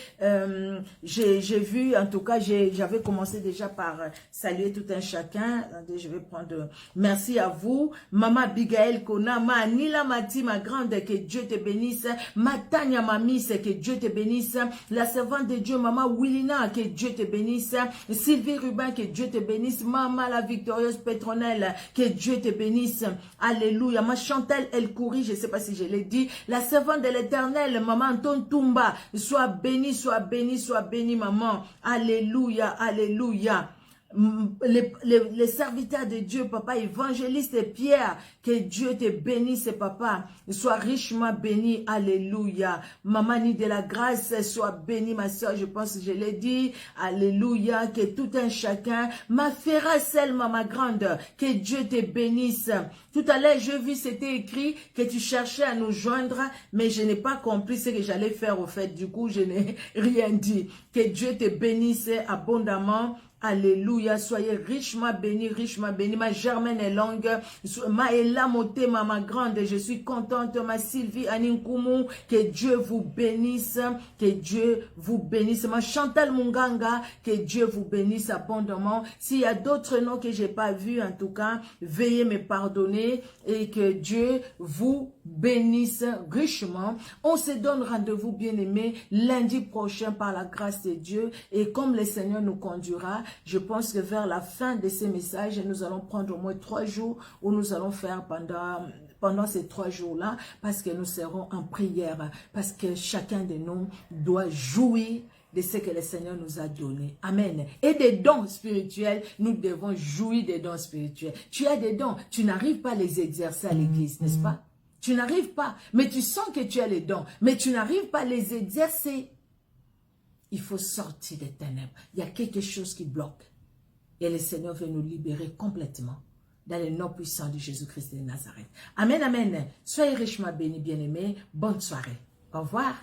J'ai vu, en tout cas, j'avais commencé déjà par saluer tout un chacun. Attendez, je vais prendre... Merci à vous. Maman Abigail Kona, ma Nila Mati, ma grande, que Dieu te bénisse. Ma Tania Mamis, que Dieu te bénisse. La servante de Dieu, Maman Willina, que Dieu te bénisse. Sylvie Rubin, que Dieu te bénisse. Maman la victorieuse Pétronelle, que Dieu te bénisse. Alléluia. Ma Chantal El Kouri, je ne sais pas si je l'ai dit. La servante de l'Éternel, Maman Anton Toumba. Sois bénie, sois bénie, sois bénie, maman. Alléluia, alléluia. Les serviteurs de Dieu, papa, évangéliste Pierre, que Dieu te bénisse, papa, sois richement béni, alléluia. Maman ni de la grâce, sois béni, ma soeur, je pense que je l'ai dit, alléluia, que tout un chacun, ma Ferracelle, ma grande, que Dieu te bénisse. Tout à l'heure, je vis, c'était écrit que tu cherchais à nous joindre, mais je n'ai pas compris ce que j'allais faire au fait, du coup, je n'ai rien dit. Que Dieu te bénisse abondamment. Alléluia, soyez richement bénis, ma Germaine est longue, ma Ella Moté, ma grande, je suis contente, ma Sylvie Aninkoumou, que Dieu vous bénisse, que Dieu vous bénisse, ma Chantal Munganga, que Dieu vous bénisse abondamment. S'il y a d'autres noms que j'ai pas vus, en tout cas, veuillez me pardonner et que Dieu vous bénisse richement. On se donne rendez-vous, bien-aimés, lundi prochain par la grâce de Dieu et comme le Seigneur nous conduira. Je pense que vers la fin de ces messages, nous allons prendre au moins 3 jours où nous allons faire pendant ces 3 jours-là, parce que nous serons en prière, parce que chacun de nous doit jouir de ce que le Seigneur nous a donné. Amen. Et des dons spirituels, nous devons jouir des dons spirituels. Tu as des dons, tu n'arrives pas à les exercer à l'église, n'est-ce pas? Tu n'arrives pas, mais tu sens que tu as les dons, mais tu n'arrives pas à les exercer. Il faut sortir des ténèbres. Il y a quelque chose qui bloque. Et le Seigneur veut nous libérer complètement dans le nom puissant de Jésus-Christ de Nazareth. Amen, amen. Soyez richement bénis, bien-aimés. Bonne soirée. Au revoir.